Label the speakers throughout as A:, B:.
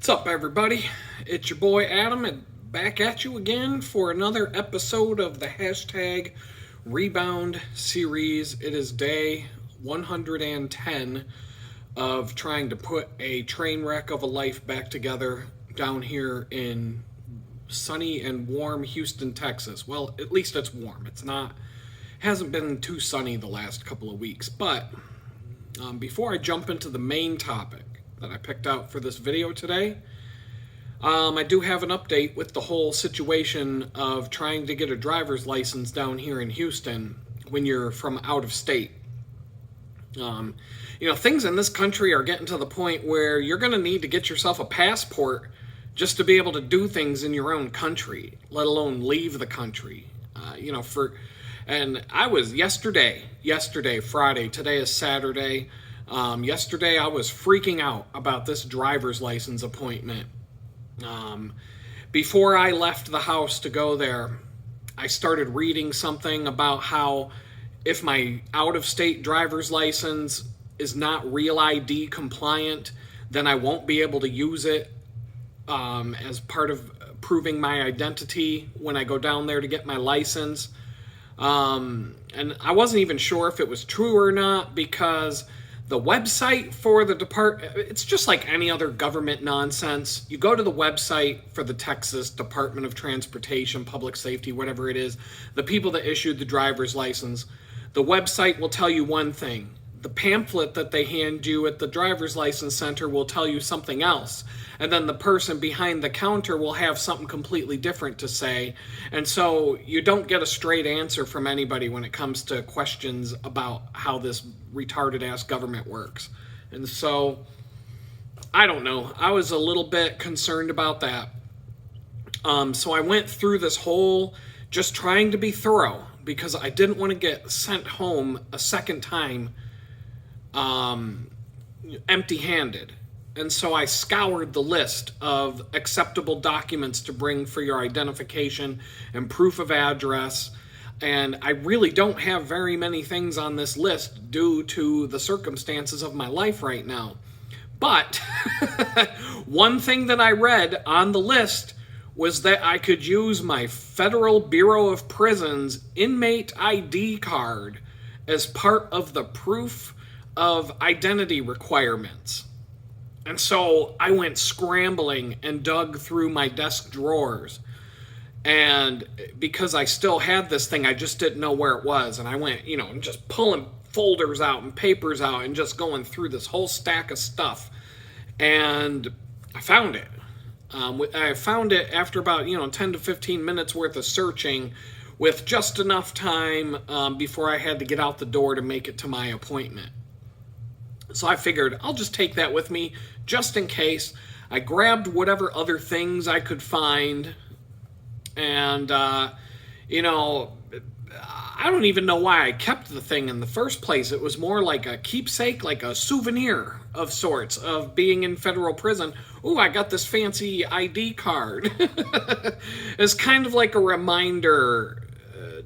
A: What's up, everybody? It's your boy Adam, and back at you again for another episode of the hashtag Rebound series. It is day 110 of trying to put a train wreck of a life back together down here in sunny and warm Houston, Texas. Well, at least it's warm. Hasn't been too sunny the last couple of weeks. But before I jump into the main topic that I picked out for this video today, I do have an update with the whole situation of trying to get a driver's license down here in Houston when you're from out of state. Things in this country are getting to the point where you're going to need to get yourself a passport just to be able to do things in your own country, let alone leave the country. And I was yesterday, Friday, today is Saturday. Yesterday I was freaking out about this driver's license appointment. Before I left the house to go there, I started reading something about how if my out-of-state driver's license is not Real ID compliant, then I won't be able to use it as part of proving my identity when I go down there to get my license. And I wasn't even sure if it was true or not, because the website for the department, it's just like any other government nonsense. You go to the website for the Texas Department of Transportation, Public Safety, whatever it is, the people that issued the driver's license, the website will tell you one thing. The pamphlet that they hand you at the driver's license center will tell you something else. And then the person behind the counter will have something completely different to say. And so you don't get a straight answer from anybody when it comes to questions about how this retarded-ass government works. And so, I don't know. I was a little bit concerned about that. So I went through this whole just trying to be thorough, because I didn't want to get sent home a second time empty-handed. And so I scoured the list of acceptable documents to bring for your identification and proof of address. And I really don't have very many things on this list due to the circumstances of my life right now. But one thing that I read on the list was that I could use my Federal Bureau of Prisons inmate ID card as part of the proof of identity requirements. And so I went scrambling and dug through my desk drawers. And because I still had this thing, I just didn't know where it was. And I went, just pulling folders out and papers out and just going through this whole stack of stuff. And I found it. I found it after about, 10 to 15 minutes worth of searching, with just enough time before I had to get out the door to make it to my appointment. So I figured I'll just take that with me just in case. I grabbed whatever other things I could find. And, I don't even know why I kept the thing in the first place. It was more like a keepsake, like a souvenir of sorts of being in federal prison. Ooh, I got this fancy ID card. It's kind of like a reminder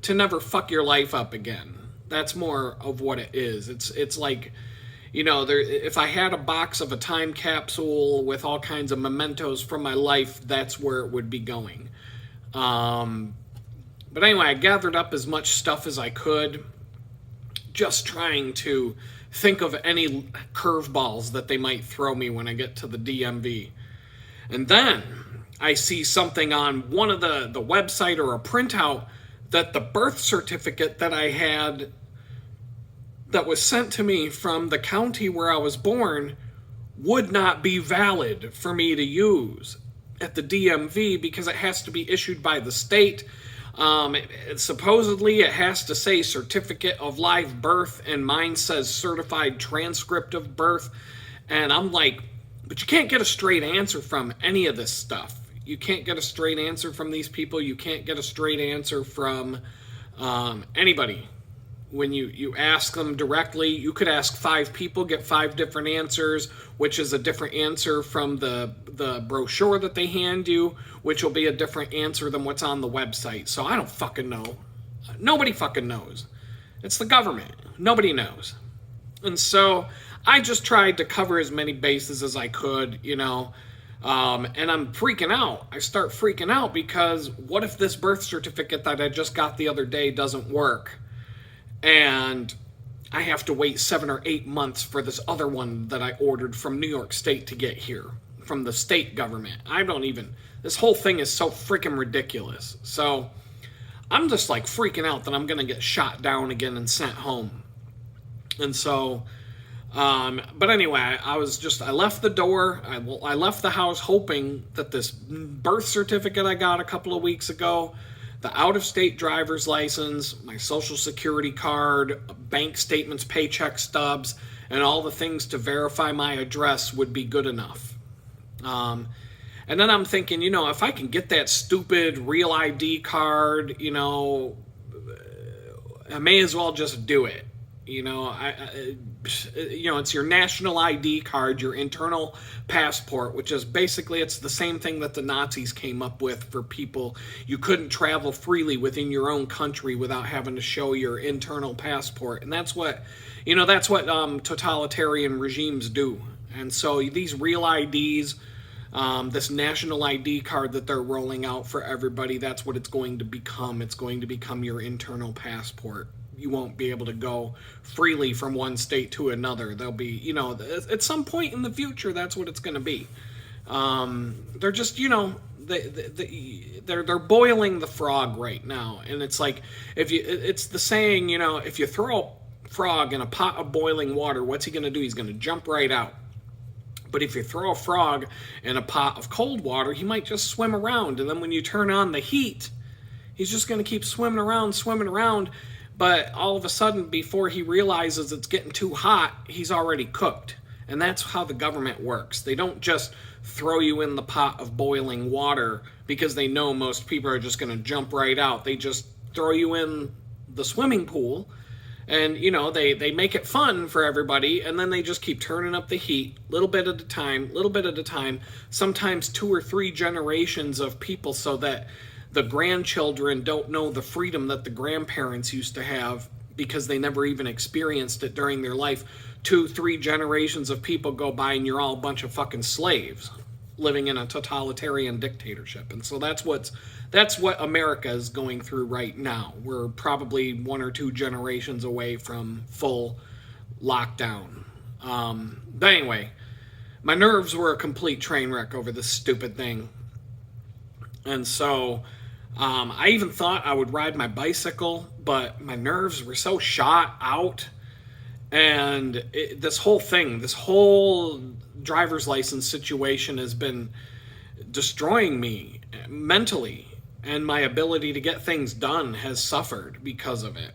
A: to never fuck your life up again. That's more of what it is. It's like, if I had a box of a time capsule with all kinds of mementos from my life, that's where it would be going. But anyway, I gathered up as much stuff as I could, just trying to think of any curveballs that they might throw me when I get to the DMV. And then I see something on one of the website or a printout that the birth certificate that I had that was sent to me from the county where I was born would not be valid for me to use at the DMV, because it has to be issued by the state. Supposedly it has to say certificate of live birth, and mine says certified transcript of birth. And I'm like, but you can't get a straight answer from any of this stuff. You can't get a straight answer from these people. You can't get a straight answer from anybody. When you ask them directly, you could ask 5 people, get 5 different answers, which is a different answer from the brochure that they hand you, which will be a different answer than what's on the website. So I don't fucking know. Nobody fucking knows. It's the government. Nobody knows. And so I just tried to cover as many bases as I could, And I'm freaking out. I start freaking out because what if this birth certificate that I just got the other day doesn't work? And I have to wait 7 or 8 months for this other one that I ordered from New York State to get here, from the state government. This whole thing is so freaking ridiculous. So I'm just like freaking out that I'm going to get shot down again and sent home. And so, but anyway, I left the door. I left the house hoping that this birth certificate I got a couple of weeks ago, the out-of-state driver's license, my social security card, bank statements, paycheck stubs, and all the things to verify my address would be good enough. And then I'm thinking, if I can get that stupid real ID card, I may as well just do it. It's your national ID card, your internal passport, which is basically, it's the same thing that the Nazis came up with for people. You couldn't travel freely within your own country without having to show your internal passport. And that's what totalitarian regimes do. And so these real IDs, this national ID card that they're rolling out for everybody, that's what it's going to become. It's going to become your internal passport. You won't be able to go freely from one state to another. There'll be, at some point in the future, that's what it's going to be. They're just, they're boiling the frog right now. And it's like, it's the saying, if you throw a frog in a pot of boiling water, what's he going to do? He's going to jump right out. But if you throw a frog in a pot of cold water, he might just swim around. And then when you turn on the heat, he's just going to keep swimming around. But all of a sudden, before he realizes it's getting too hot, he's already cooked. And that's how the government works. They don't just throw you in the pot of boiling water because they know most people are just going to jump right out. They just throw you in the swimming pool. And, they make it fun for everybody, and then they just keep turning up the heat, little bit at a time, sometimes 2 or 3 generations of people, so that the grandchildren don't know the freedom that the grandparents used to have because they never even experienced it during their life. 2, 3 generations of people go by, and you're all a bunch of fucking slaves living in a totalitarian dictatorship. And so that's what America is going through right now. We're probably 1 or 2 generations away from full lockdown. But anyway, my nerves were a complete train wreck over this stupid thing. And so I even thought I would ride my bicycle, but my nerves were so shot out. And this whole driver's license situation has been destroying me mentally, and my ability to get things done has suffered because of it.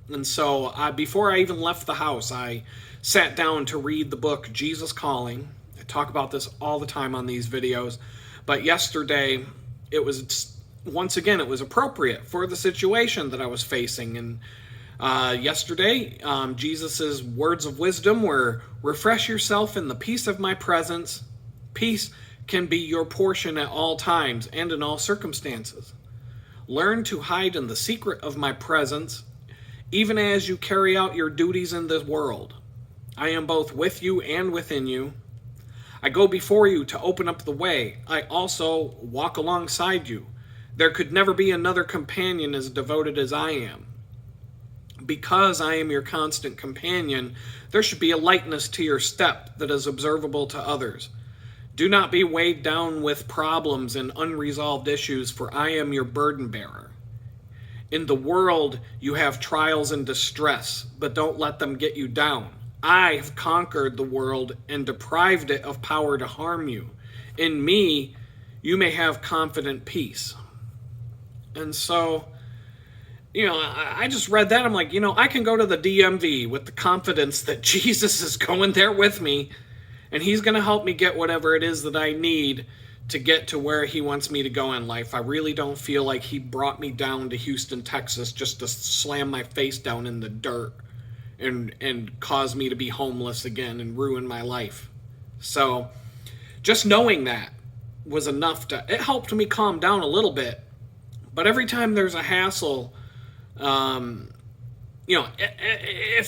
A: And so before I even left the house, I sat down to read the book Jesus Calling. I talk about this all the time on these videos, but yesterday it was appropriate for the situation that I was facing. And yesterday, Jesus's words of wisdom were, refresh yourself in the peace of my presence. Peace can be your portion at all times and in all circumstances. Learn to hide in the secret of my presence, even as you carry out your duties in this world. I am both with you and within you. I go before you to open up the way. I also walk alongside you. There could never be another companion as devoted as I am. Because I am your constant companion, there should be a lightness to your step that is observable to others. Do not be weighed down with problems and unresolved issues, for I am your burden bearer. In the world, you have trials and distress, but don't let them get you down. I have conquered the world and deprived it of power to harm you. In me, you may have confident peace. And so, I just read that. I'm like, I can go to the DMV with the confidence that Jesus is going there with me, and he's going to help me get whatever it is that I need to get to where he wants me to go in life. I really don't feel like he brought me down to Houston, Texas, just to slam my face down in the dirt and cause me to be homeless again and ruin my life. So just knowing that was enough it helped me calm down a little bit. But every time there's a hassle, if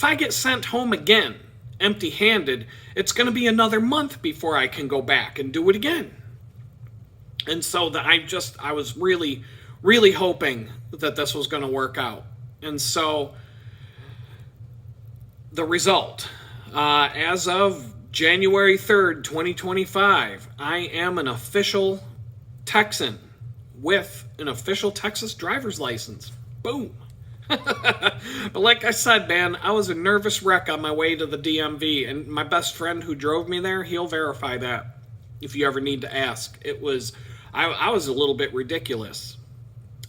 A: I get sent home again, empty-handed, it's going to be another month before I can go back and do it again. And so I was really, really hoping that this was going to work out. And so the result, as of January 3rd, 2025, I am an official Texan with an official Texas driver's license. Boom. But like I said, man, I was a nervous wreck on my way to the DMV, and my best friend who drove me there, he'll verify that if you ever need to ask. I was a little bit ridiculous.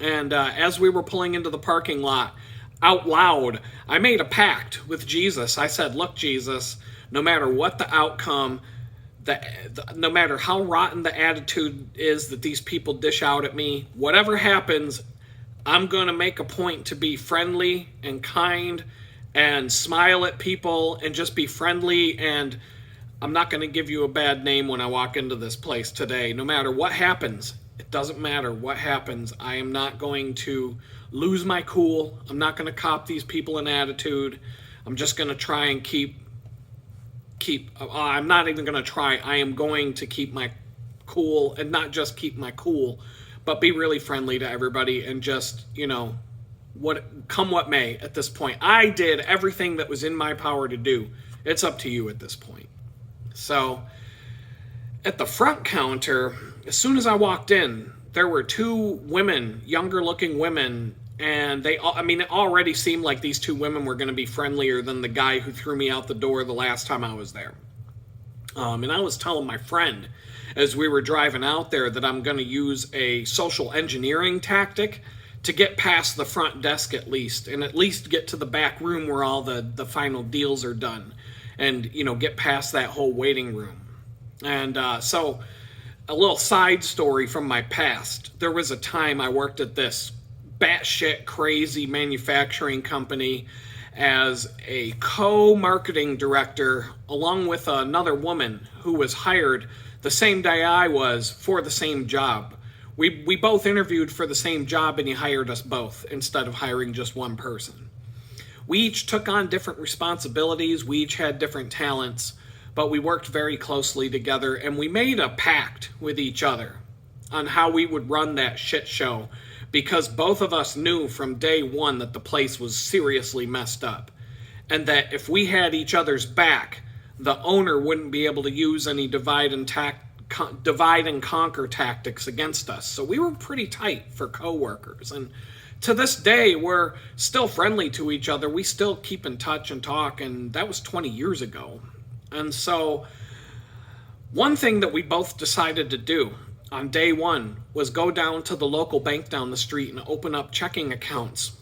A: And as we were pulling into the parking lot, out loud, I made a pact with Jesus. I said, look, Jesus, no matter what the outcome, no matter how rotten the attitude is that these people dish out at me, whatever happens, I'm going to make a point to be friendly and kind and smile at people and just be friendly, and I'm not going to give you a bad name when I walk into this place today. No matter what happens, it doesn't matter what happens. I am not going to lose my cool. I'm not going to cop these people an attitude. I'm just going to try and I'm not even going to try. I am going to keep my cool, and not just keep my cool, but be really friendly to everybody, and just, come what may at this point. I did everything that was in my power to do. It's up to you at this point. So at the front counter, as soon as I walked in, there were two women, younger looking women, and it already seemed like these two women were going to be friendlier than the guy who threw me out the door the last time I was there. And I was telling my friend as we were driving out there that I'm going to use a social engineering tactic to get past the front desk at least get to the back room where all the final deals are done, and, get past that whole waiting room. And so a little side story from my past. There was a time I worked at this batshit crazy manufacturing company as a co-marketing director, along with another woman who was hired the same day I was for the same job. We both interviewed for the same job, and he hired us both instead of hiring just one person. We each took on different responsibilities. We each had different talents, but we worked very closely together, and we made a pact with each other on how we would run that shit show, because both of us knew from day one that the place was seriously messed up, and that if we had each other's back, the owner wouldn't be able to use any divide and conquer tactics against us. So we were pretty tight for coworkers, and to this day we're still friendly to each other. We still keep in touch and talk, and that was 20 years ago. And so one thing that we both decided to do on day one was go down to the local bank down the street and open up checking accounts,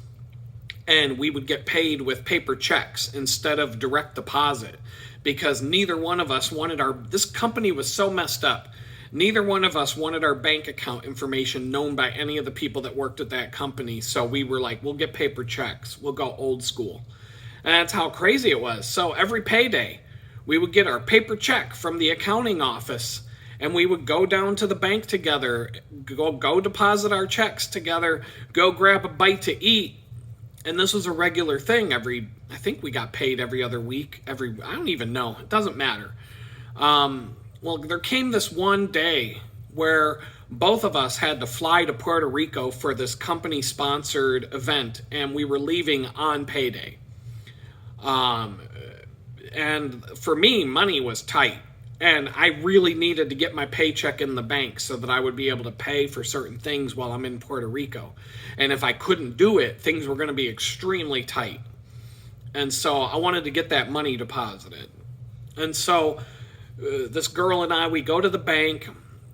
A: and we would get paid with paper checks instead of direct deposit, because neither one of us wanted this company was so messed up. Neither one of us wanted our bank account information known by any of the people that worked at that company. So we were like, we'll get paper checks. We'll go old school. And that's how crazy it was. So every payday, we would get our paper check from the accounting office, and we would go down to the bank together, go deposit our checks together, go grab a bite to eat. And this was a regular thing. I think we got paid every other week. I don't even know. It doesn't matter. Well, there came this one day where both of us had to fly to Puerto Rico for this company-sponsored event, and we were leaving on payday. And for me, money was tight, and I really needed to get my paycheck in the bank so that I would be able to pay for certain things while I'm in Puerto Rico. And if I couldn't do it, things were going to be extremely tight. And so I wanted to get that money deposited. And so this girl and I, we go to the bank,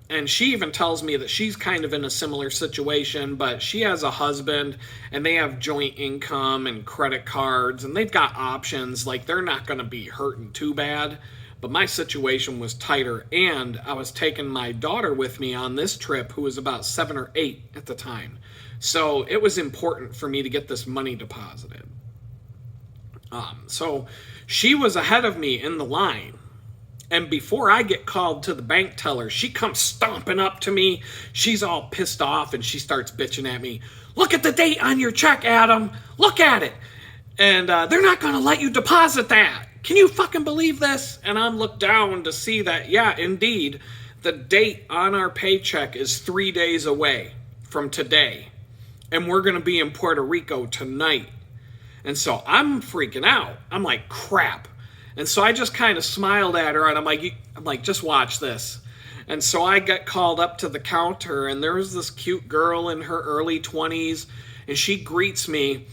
A: and she even tells me that she's kind of in a similar situation, but she has a husband, and they have joint income and credit cards, and they've got options. Like, they're not going to be hurting too bad. But my situation was tighter, and I was taking my daughter with me on this trip, who was about 7 or 8 at the time. So it was important for me to get this money deposited. So she was ahead of me in the line. And before I get called to the bank teller, she comes stomping up to me. She's all pissed off, and she starts bitching at me. Look at the date on your check, Adam. Look at it. And they're not going to let you deposit that. Can you fucking believe this? And I'm looked down to see that, yeah, indeed, the date on our paycheck is 3 days away from today, and we're going to be in Puerto Rico tonight. And so I'm freaking out. I'm like, crap. And so I just kind of smiled at her, and I'm like, just watch this. And so I got called up to the counter, and there was this cute girl in her early 20s, and she greets me.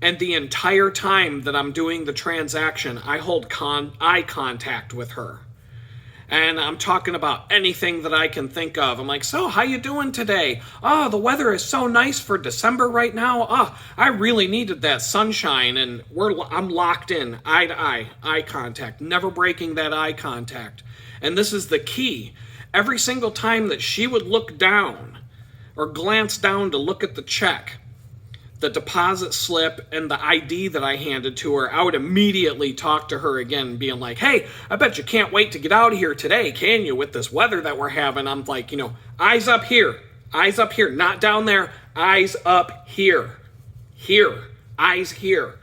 A: And the entire time that I'm doing the transaction, I hold eye contact with her. And I'm talking about anything that I can think of. I'm like, so how you doing today? Oh, the weather is so nice for December right now. Oh, I really needed that sunshine. And I'm locked in, eye to eye contact, never breaking that eye contact. And this is the key. Every single time that she would look down or glance down to look at the check, the deposit slip, and the ID that I handed to her, I would immediately talk to her again, being like, hey, I bet you can't wait to get out of here today, can you, with this weather that we're having? I'm like, eyes up here, not down there, eyes up here, eyes here.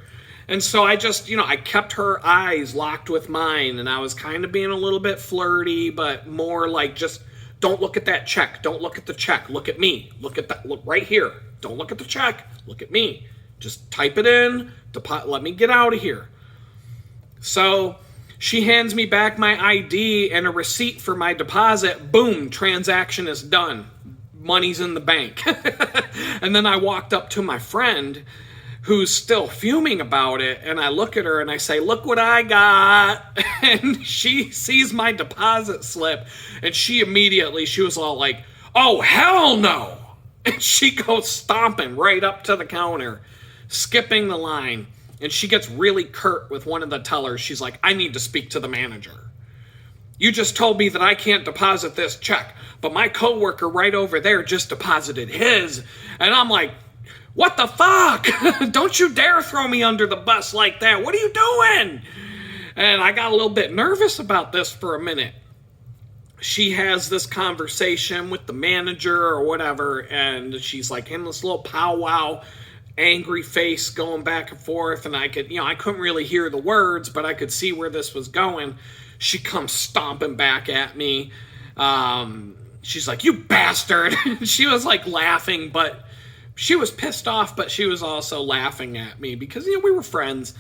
A: And so I just, I kept her eyes locked with mine, and I was kind of being a little bit flirty, but more like just, don't look at that check, don't look at the check, look at me, look at that, look right here. Don't look at the check. Look at me. Just type it in. Let me get out of here. So she hands me back my ID and a receipt for my deposit. Boom, transaction is done. Money's in the bank. And then I walked up to my friend who's still fuming about it, and I look at her and I say, look what I got. And she sees my deposit slip, and she was all like, oh, hell no. And she goes stomping right up to the counter, skipping the line. And she gets really curt with one of the tellers. She's like, I need to speak to the manager. You just told me that I can't deposit this check, but my coworker right over there just deposited his. And I'm like, what the fuck? Don't you dare throw me under the bus like that. What are you doing? And I got a little bit nervous about this for a minute. She has this conversation with the manager or whatever, and she's like in this little powwow, angry face going back and forth, and I couldn't really hear the words, but I could see where this was going. She comes stomping back at me. She's like, you bastard. She was like laughing, but she was pissed off, but she was also laughing at me because, we were friends.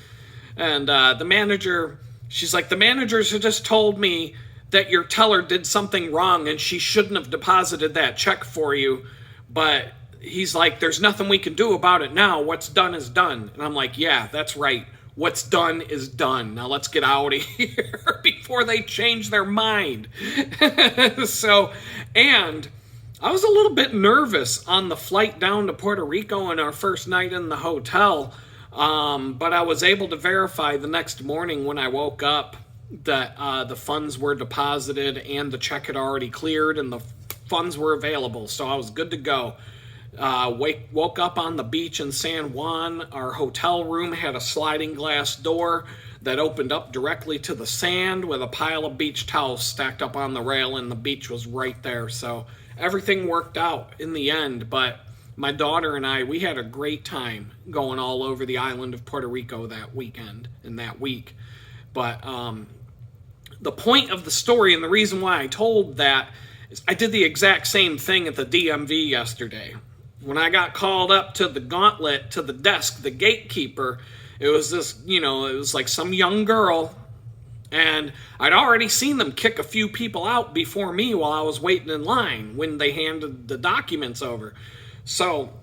A: And the manager, she's like, the managers had just told me that your teller did something wrong and she shouldn't have deposited that check for you. But he's like, there's nothing we can do about it now. What's done is done. And I'm like, yeah, that's right. What's done is done. Now let's get out of here before they change their mind. And I was a little bit nervous on the flight down to Puerto Rico and our first night in the hotel. But I was able to verify the next morning when I woke up that the funds were deposited and the check had already cleared and the funds were available. So I was good to go. Woke up on the beach in San Juan. Our hotel room had a sliding glass door that opened up directly to the sand with a pile of beach towels stacked up on the rail, and the beach was right there. So everything worked out in the end. But my daughter and I, we had a great time going all over the island of Puerto Rico that weekend and that week. But the point of the story and the reason why I told that is I did the exact same thing at the DMV yesterday. When I got called up to the gauntlet, to the desk, the gatekeeper, it was this, it was like some young girl, and I'd already seen them kick a few people out before me while I was waiting in line when they handed the documents over. So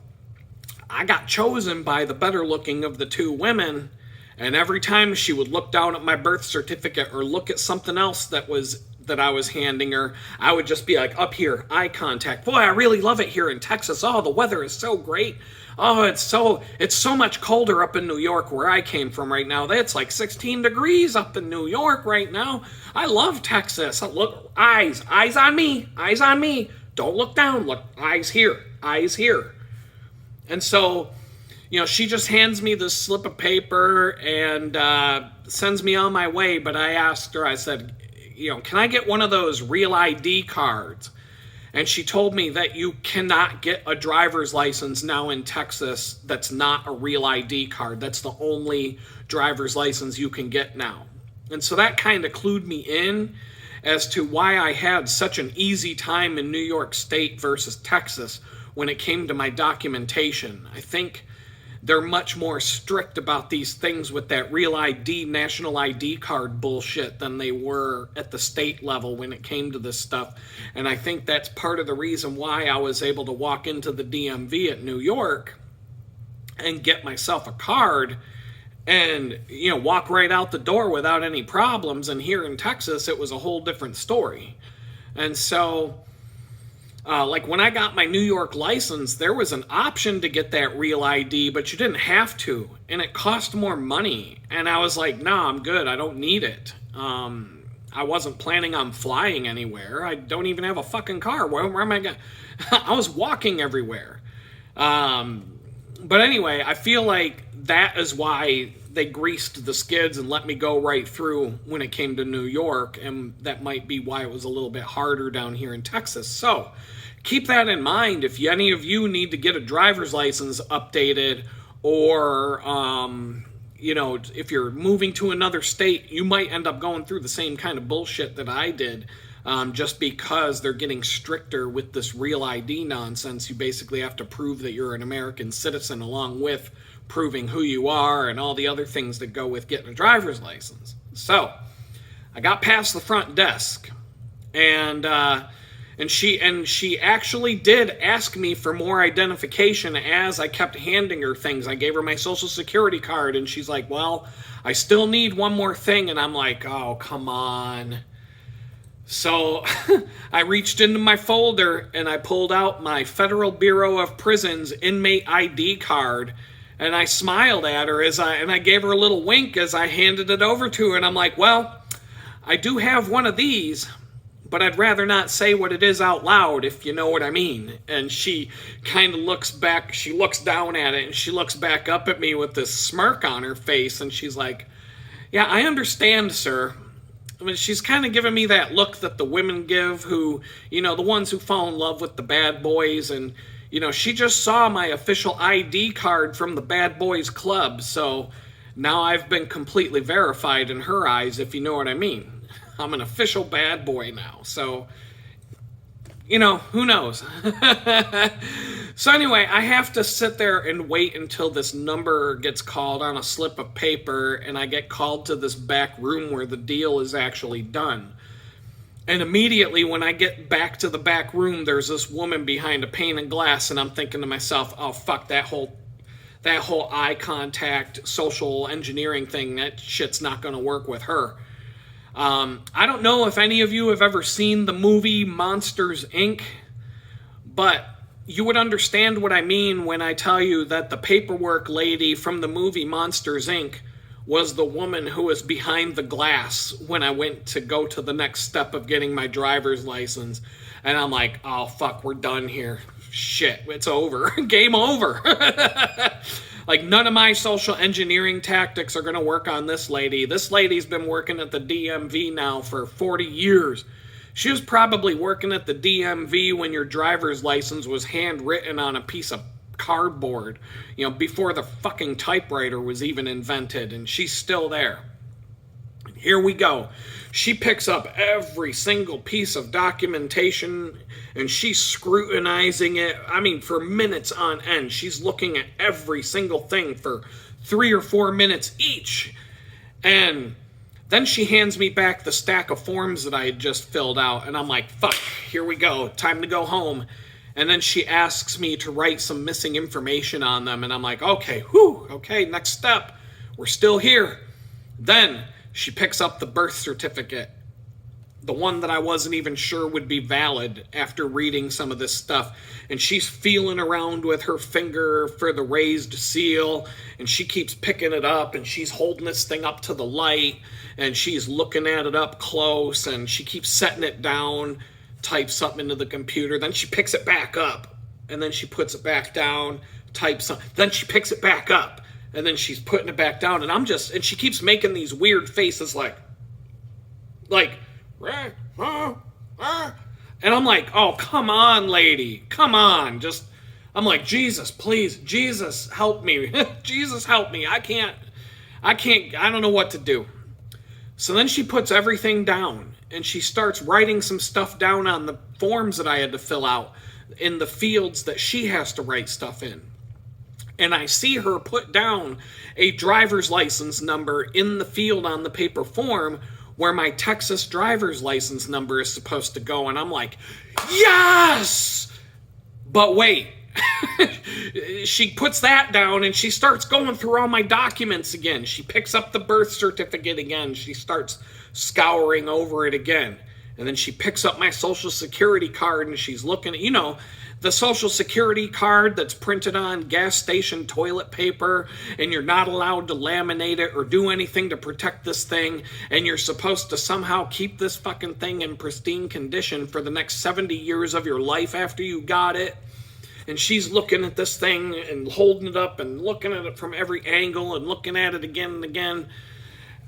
A: I got chosen by the better looking of the two women, and every time she would look down at my birth certificate or look at something else that I was handing her, I would just be like, up here, eye contact. Boy, I really love it here in Texas. Oh, the weather is so great. Oh, it's so much colder up in New York where I came from right now. It's like 16 degrees up in New York right now. I love Texas. Look, eyes on me. Don't look down. Look, eyes here. And so, she just hands me this slip of paper and sends me on my way. But I asked her, I said, can I get one of those real ID cards? And she told me that you cannot get a driver's license now in Texas that's not a real ID card. That's the only driver's license you can get now. And so that kind of clued me in. as to why I had such an easy time in New York State versus Texas when it came to my documentation. I think they're much more strict about these things with that real ID, national ID card bullshit than they were at the state level when it came to this stuff. And I think that's part of the reason why I was able to walk into the DMV at New York and get myself a card and, you know, walk right out the door without any problems. And here in Texas, it was a whole different story. And so, like when I got my New York license, there was an option to get that real ID, but you didn't have to, and it cost more money. And I was like, nah, I'm good. I don't need it. I wasn't planning on flying anywhere. I don't even have a fucking car. Where am I going? I was walking everywhere. But anyway, I feel like that is why they greased the skids and let me go right through when it came to New York, and that might be why it was a little bit harder down here in Texas. So keep that in mind if any of you need to get a driver's license updated, or you know, if you're moving to another state, you might end up going through the same kind of bullshit that I did. Just because they're getting stricter with this real ID nonsense. You basically have to prove that you're an American citizen along with proving who you are and all the other things that go with getting a driver's license. So I got past the front desk, and she actually did ask me for more identification as I kept handing her things. I gave her my social security card, and she's like, well, I still need one more thing. And I'm like, oh, come on. So I reached into my folder and I pulled out my Federal Bureau of Prisons inmate ID card, and I smiled at her and I gave her a little wink as I handed it over to her, and I'm like, well, I do have one of these, but I'd rather not say what it is out loud, if you know what I mean. And she kind of looks back, she looks down at it, and she looks back up at me with this smirk on her face, and she's like, yeah, I understand, sir. I mean, she's kind of giving me that look that the women give who, you know, the ones who fall in love with the bad boys. And, you know, she just saw my official ID card from the Bad Boys Club. So now I've been completely verified in her eyes, if you know what I mean. I'm an official bad boy now. So, you know, who knows? So anyway, I have to sit there and wait until this number gets called on a slip of paper, and I get called to this back room where the deal is actually done. And immediately when I get back to the back room, there's this woman behind a pane of glass, and I'm thinking to myself, oh fuck, that whole eye contact social engineering thing, that shit's not going to work with her. I don't know if any of you have ever seen the movie Monsters, Inc., but you would understand what I mean when I tell you that the paperwork lady from the movie Monsters, Inc. was the woman who was behind the glass when I went to go to the next step of getting my driver's license. And I'm like, oh, fuck, we're done here. Shit, it's over. Game over. Like, none of my social engineering tactics are going to work on this lady. This lady's been working at the DMV now for 40 years. She was probably working at the DMV when your driver's license was handwritten on a piece of cardboard, you know, before the fucking typewriter was even invented, and she's still there. Here we go. She picks up every single piece of documentation, and she's scrutinizing it. I mean, for minutes on end. She's looking at every single thing for 3 or 4 minutes each. And then she hands me back the stack of forms that I had just filled out, and I'm like, fuck, here we go, time to go home. And then she asks me to write some missing information on them, and I'm like, okay, okay, next step. We're still here. Then she picks up the birth certificate, the one that I wasn't even sure would be valid after reading some of this stuff. And she's feeling around with her finger for the raised seal, and she keeps picking it up, and she's holding this thing up to the light, and she's looking at it up close, and she keeps setting it down, types something into the computer, then she picks it back up, and then she puts it back down, types something, then she picks it back up, and then she's putting it back down, and and she keeps making these weird faces like, and I'm like, oh, come on, lady, come on, just, I'm like, Jesus, please, Jesus, help me, Jesus, help me, I don't know what to do. So then she puts everything down, and she starts writing some stuff down on the forms that I had to fill out in the fields that she has to write stuff in. And I see her put down a driver's license number in the field on the paper form where my Texas driver's license number is supposed to go. And I'm like, yes! But wait. She puts that down and she starts going through all my documents again. She picks up the birth certificate again. She starts scouring over it again. And then she picks up my social security card and she's looking at, the social security card that's printed on gas station toilet paper, and you're not allowed to laminate it or do anything to protect this thing, and you're supposed to somehow keep this fucking thing in pristine condition for the next 70 years of your life after you got it. And she's looking at this thing and holding it up and looking at it from every angle and looking at it again and again.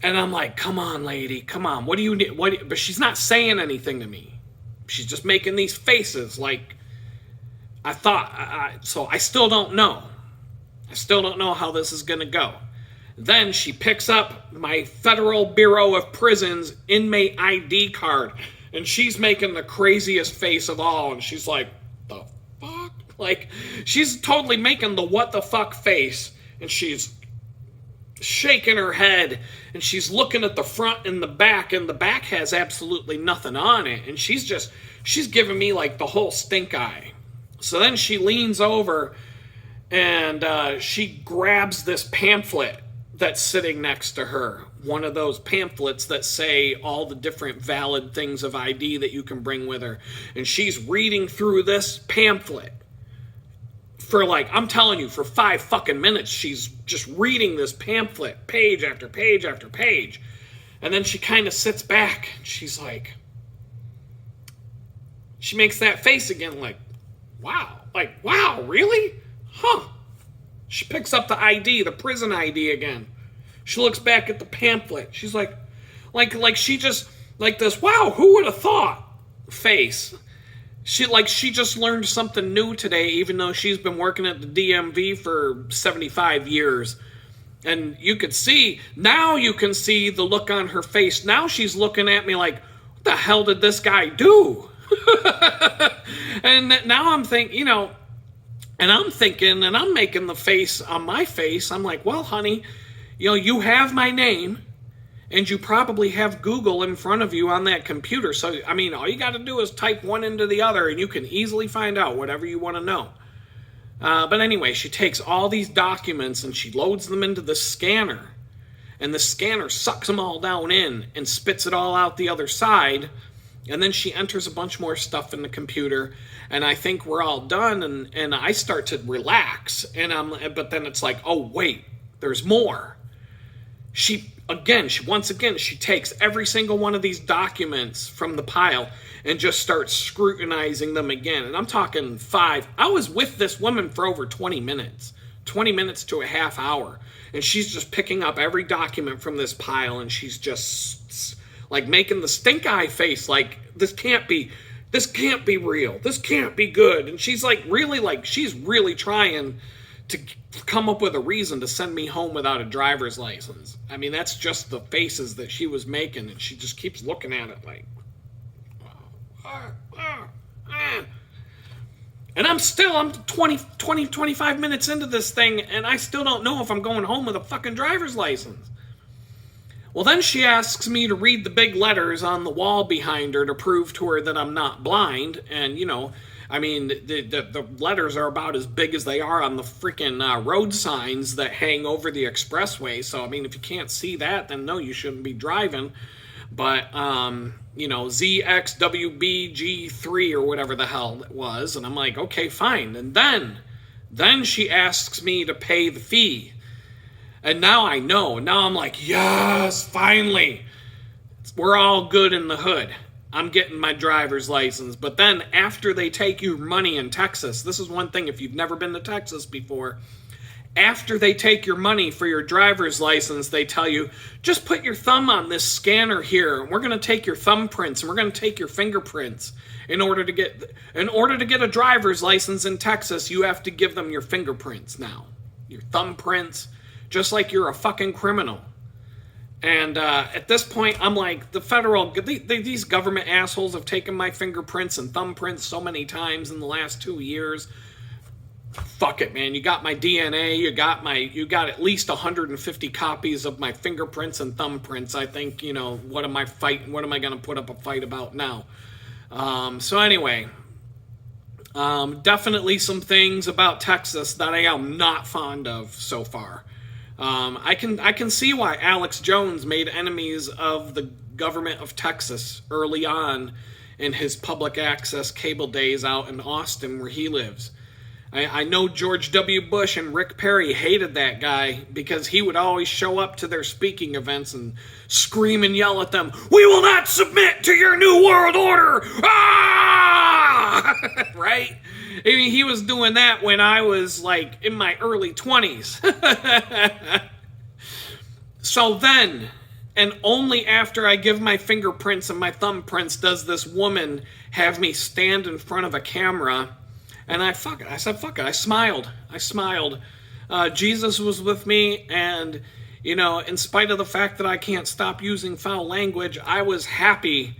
A: And I'm like, come on, lady, come on. What do you need? But she's not saying anything to me. She's just making these faces like I thought. So I still don't know. I still don't know how this is going to go. Then she picks up my Federal Bureau of Prisons inmate ID card. And she's making the craziest face of all. And she's like, the fuck? Like, she's totally making the what the fuck face. And she's shaking her head. And she's looking at the front and the back. And the back has absolutely nothing on it. And she's giving me like the whole stink eye. So then she leans over and she grabs this pamphlet that's sitting next to her. One of those pamphlets that say all the different valid things of ID that you can bring with her. And she's reading through this pamphlet for I'm telling you, for 5 fucking minutes. She's just reading this pamphlet, page after page after page. And then she kind of sits back and she's like, she makes that face again like, wow. Like, wow, really? Huh. She picks up the ID, the prison ID again. She looks back at the pamphlet. She's like she just, like this, wow, who would have thought face. She just learned something new today, even though she's been working at the DMV for 75 years. And you can see the look on her face. Now she's looking at me like, what the hell did this guy do? And now I'm thinking, and I'm thinking, and I'm making the face on my face. I'm like, well, honey, you have my name, and you probably have Google in front of you on that computer. So, I mean, all you got to do is type one into the other, and you can easily find out whatever you want to know. But anyway, she takes all these documents, and she loads them into the scanner. And the scanner sucks them all down in and spits it all out the other side. And then she enters a bunch more stuff in the computer, and I think we're all done, and I start to relax, but then it's like, oh wait, there's more. She takes every single one of these documents from the pile and just starts scrutinizing them again. And I'm talking 5. I was with this woman for over 20 minutes to a half hour, and she's just picking up every document from this pile, and she's just like making the stink eye face, like this can't be real, this can't be good. And she's she's really trying to come up with a reason to send me home without a driver's license. I mean, that's just the faces that she was making, and she just keeps looking at it like, and I'm 25 minutes into this thing, and I still don't know if I'm going home with a fucking driver's license. Well, then she asks me to read the big letters on the wall behind her to prove to her that I'm not blind. And, I mean, the letters are about as big as they are on the freaking road signs that hang over the expressway. So, I mean, if you can't see that, then no, you shouldn't be driving. But, ZXWBG3 or whatever the hell it was. And I'm like, okay, fine. And then she asks me to pay the fee. And now I know. Now I'm like, yes, finally. We're all good in the hood. I'm getting my driver's license. But then after they take your money in Texas, this is one thing if you've never been to Texas before, after they take your money for your driver's license, they tell you, just put your thumb on this scanner here, and we're going to take your thumbprints, and we're going to take your fingerprints. In order to get a driver's license in Texas, you have to give them your fingerprints now. Your thumbprints. Just like you're a fucking criminal. And at this point, I'm like, these government assholes have taken my fingerprints and thumbprints so many times in the last 2 years. Fuck it, man. You got my DNA. You got at least 150 copies of my fingerprints and thumbprints. I think, what am I going to put up a fight about now? So anyway, definitely some things about Texas that I am not fond of so far. I can see why Alex Jones made enemies of the government of Texas early on in his public access cable days out in Austin where he lives. I know George W. Bush and Rick Perry hated that guy because he would always show up to their speaking events and scream and yell at them, "We will not submit to your new world order!" Ah! Right? I mean, he was doing that when I was like in my early 20s. So then, and only after I give my fingerprints and my thumbprints does this woman have me stand in front of a camera. And I said, fuck it. I smiled. Jesus was with me, and, in spite of the fact that I can't stop using foul language, I was happy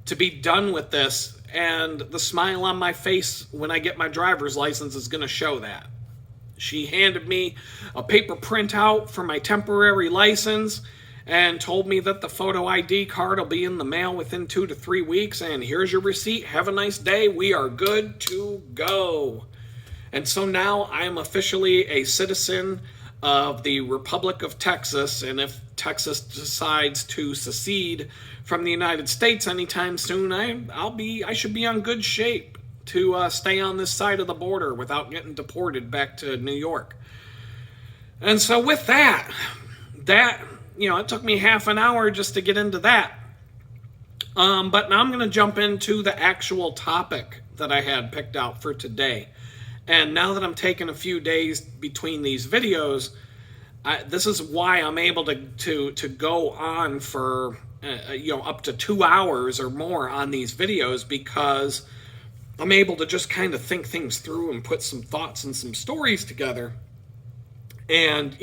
A: to be done with this, and the smile on my face when I get my driver's license is going to show that. She handed me a paper printout for my temporary license and told me that the photo ID card will be in the mail within 2 to 3 weeks, and here's your receipt. Have a nice day. We are good to go. And so now I am officially a citizen of the Republic of Texas, and if Texas decides to secede from the United States anytime soon, I should be on good shape to stay on this side of the border without getting deported back to New York. And so with that, it took me half an hour just to get into that. But now I'm going to jump into the actual topic that I had picked out for today. And now that I'm taking a few days between these videos, this is why I'm able to go on for up to 2 hours or more on these videos, because I'm able to just kind of think things through and put some thoughts and some stories together. And,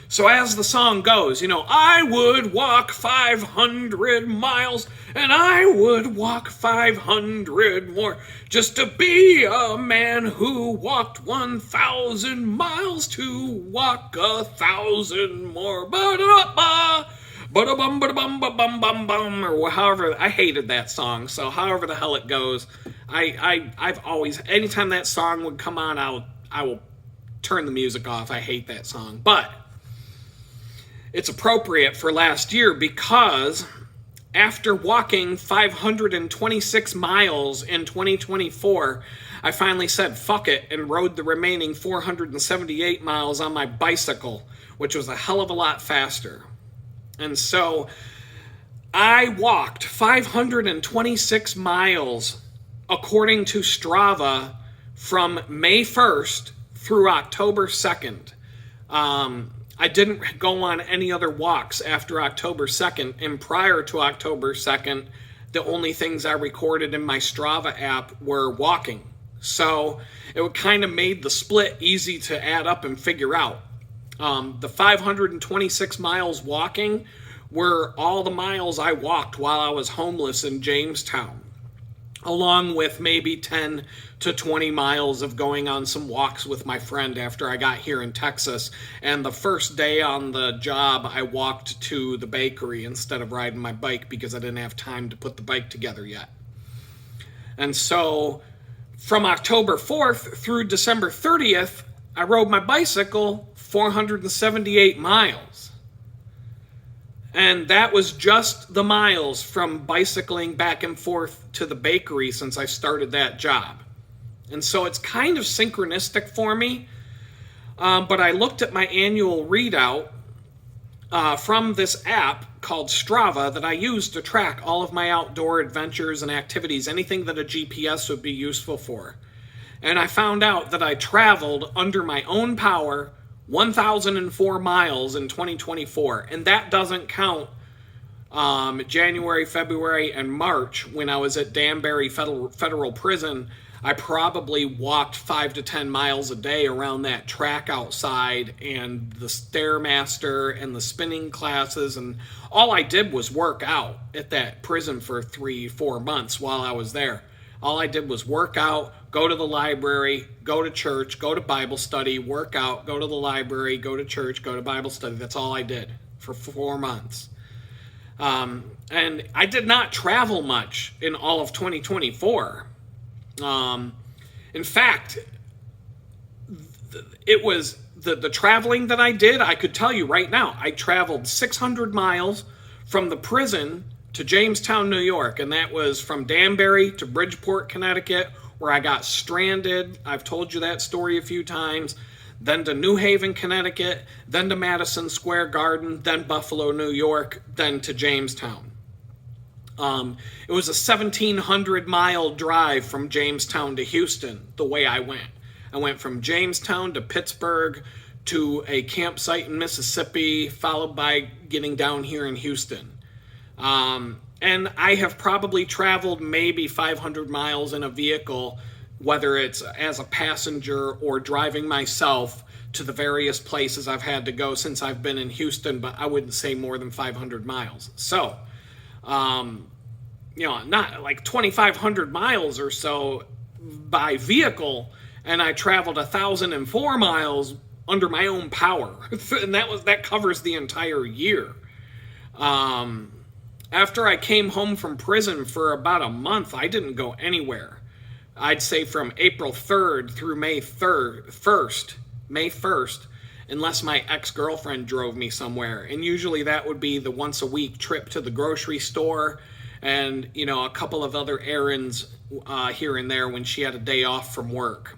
A: so as the song goes, I would walk 500 miles and I would walk 500 more just to be a man who walked 1,000 miles to walk 1,000 more. Ba-da-ba, ba-da-bum, ba-da-bum, ba-bum, bum, bum, or however. I hated that song, so however the hell it goes, I've always, anytime that song would come on, I will turn the music off. I hate that song. But it's appropriate for last year, because after walking 526 miles in 2024, I finally said fuck it and rode the remaining 478 miles on my bicycle, which was a hell of a lot faster. And so I walked 526 miles according to Strava from May 1st through October 2nd. I didn't go on any other walks after October 2nd, and prior to October 2nd, the only things I recorded in my Strava app were walking. So it kind of made the split easy to add up and figure out. The 526 miles walking were all the miles I walked while I was homeless in Jamestown, along with maybe 10 to 20 miles of going on some walks with my friend after I got here in Texas. And the first day on the job, I walked to the bakery instead of riding my bike because I didn't have time to put the bike together yet. And so from October 4th through December 30th, I rode my bicycle 478 miles. And that was just the miles from bicycling back and forth to the bakery since I started that job. And so it's kind of synchronistic for me. But I looked at my annual readout from this app called Strava that I use to track all of my outdoor adventures and activities, anything that a GPS would be useful for. And I found out that I traveled under my own power 1,004 miles in 2024. And that doesn't count January, February, and March when I was at Danbury Federal Prison. I probably walked 5 to 10 miles a day around that track outside, and the Stairmaster and the spinning classes, and all I did was work out at that prison for 3-4 months while I was there. All I did was work out, go to the library, go to church, go to Bible study, work out, go to the library, go to church, go to Bible study. That's all I did for 4 months. And I did not travel much in all of 2024. In fact, it was the traveling that I did. I could tell you right now, I traveled 600 miles from the prison to Jamestown, New York, and that was from Danbury to Bridgeport, Connecticut, where I got stranded. I've told you that story a few times. Then to New Haven, Connecticut, then to Madison Square Garden, then Buffalo, New York, then to Jamestown. It was a 1,700-mile drive from Jamestown to Houston, the way I went. I went from Jamestown to Pittsburgh to a campsite in Mississippi, followed by getting down here in Houston. And I have probably traveled maybe 500 miles in a vehicle, whether it's as a passenger or driving myself to the various places I've had to go since I've been in Houston, but I wouldn't say more than 500 miles. So, not like 2,500 miles or so by vehicle, and I traveled 1,004 miles under my own power, and that covers the entire year. After I came home from prison for about a month, I didn't go anywhere. I'd say from April 3rd through May 1st, unless my ex-girlfriend drove me somewhere. And usually that would be the once-a-week trip to the grocery store and, a couple of other errands here and there when she had a day off from work.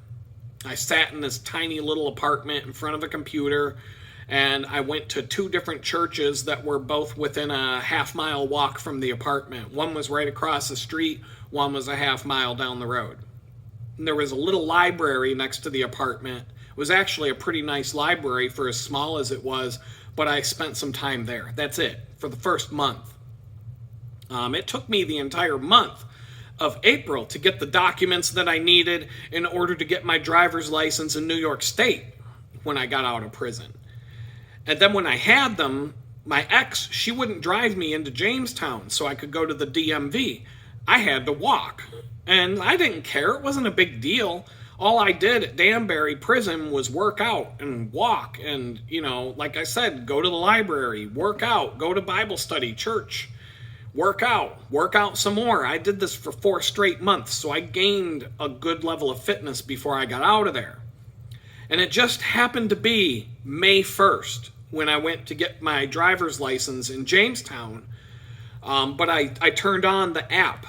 A: I sat in this tiny little apartment in front of a computer, and I went to 2 different churches that were both within a half-mile walk from the apartment. One was right across the street, one was a half-mile down the road. And there was a little library next to the apartment. It was actually a pretty nice library for as small as it was, but I spent some time there. That's it, for the first month. It took me the entire month of April to get the documents that I needed in order to get my driver's license in New York State when I got out of prison. And then when I had them, my ex, she wouldn't drive me into Jamestown so I could go to the DMV. I had to walk. And I didn't care. It wasn't a big deal. All I did at Danbury prison was work out and walk and, like I said, go to the library, work out, go to Bible study, church, work out some more. I did this for 4 straight months, so I gained a good level of fitness before I got out of there. And it just happened to be May 1st when I went to get my driver's license in Jamestown. But I turned on the app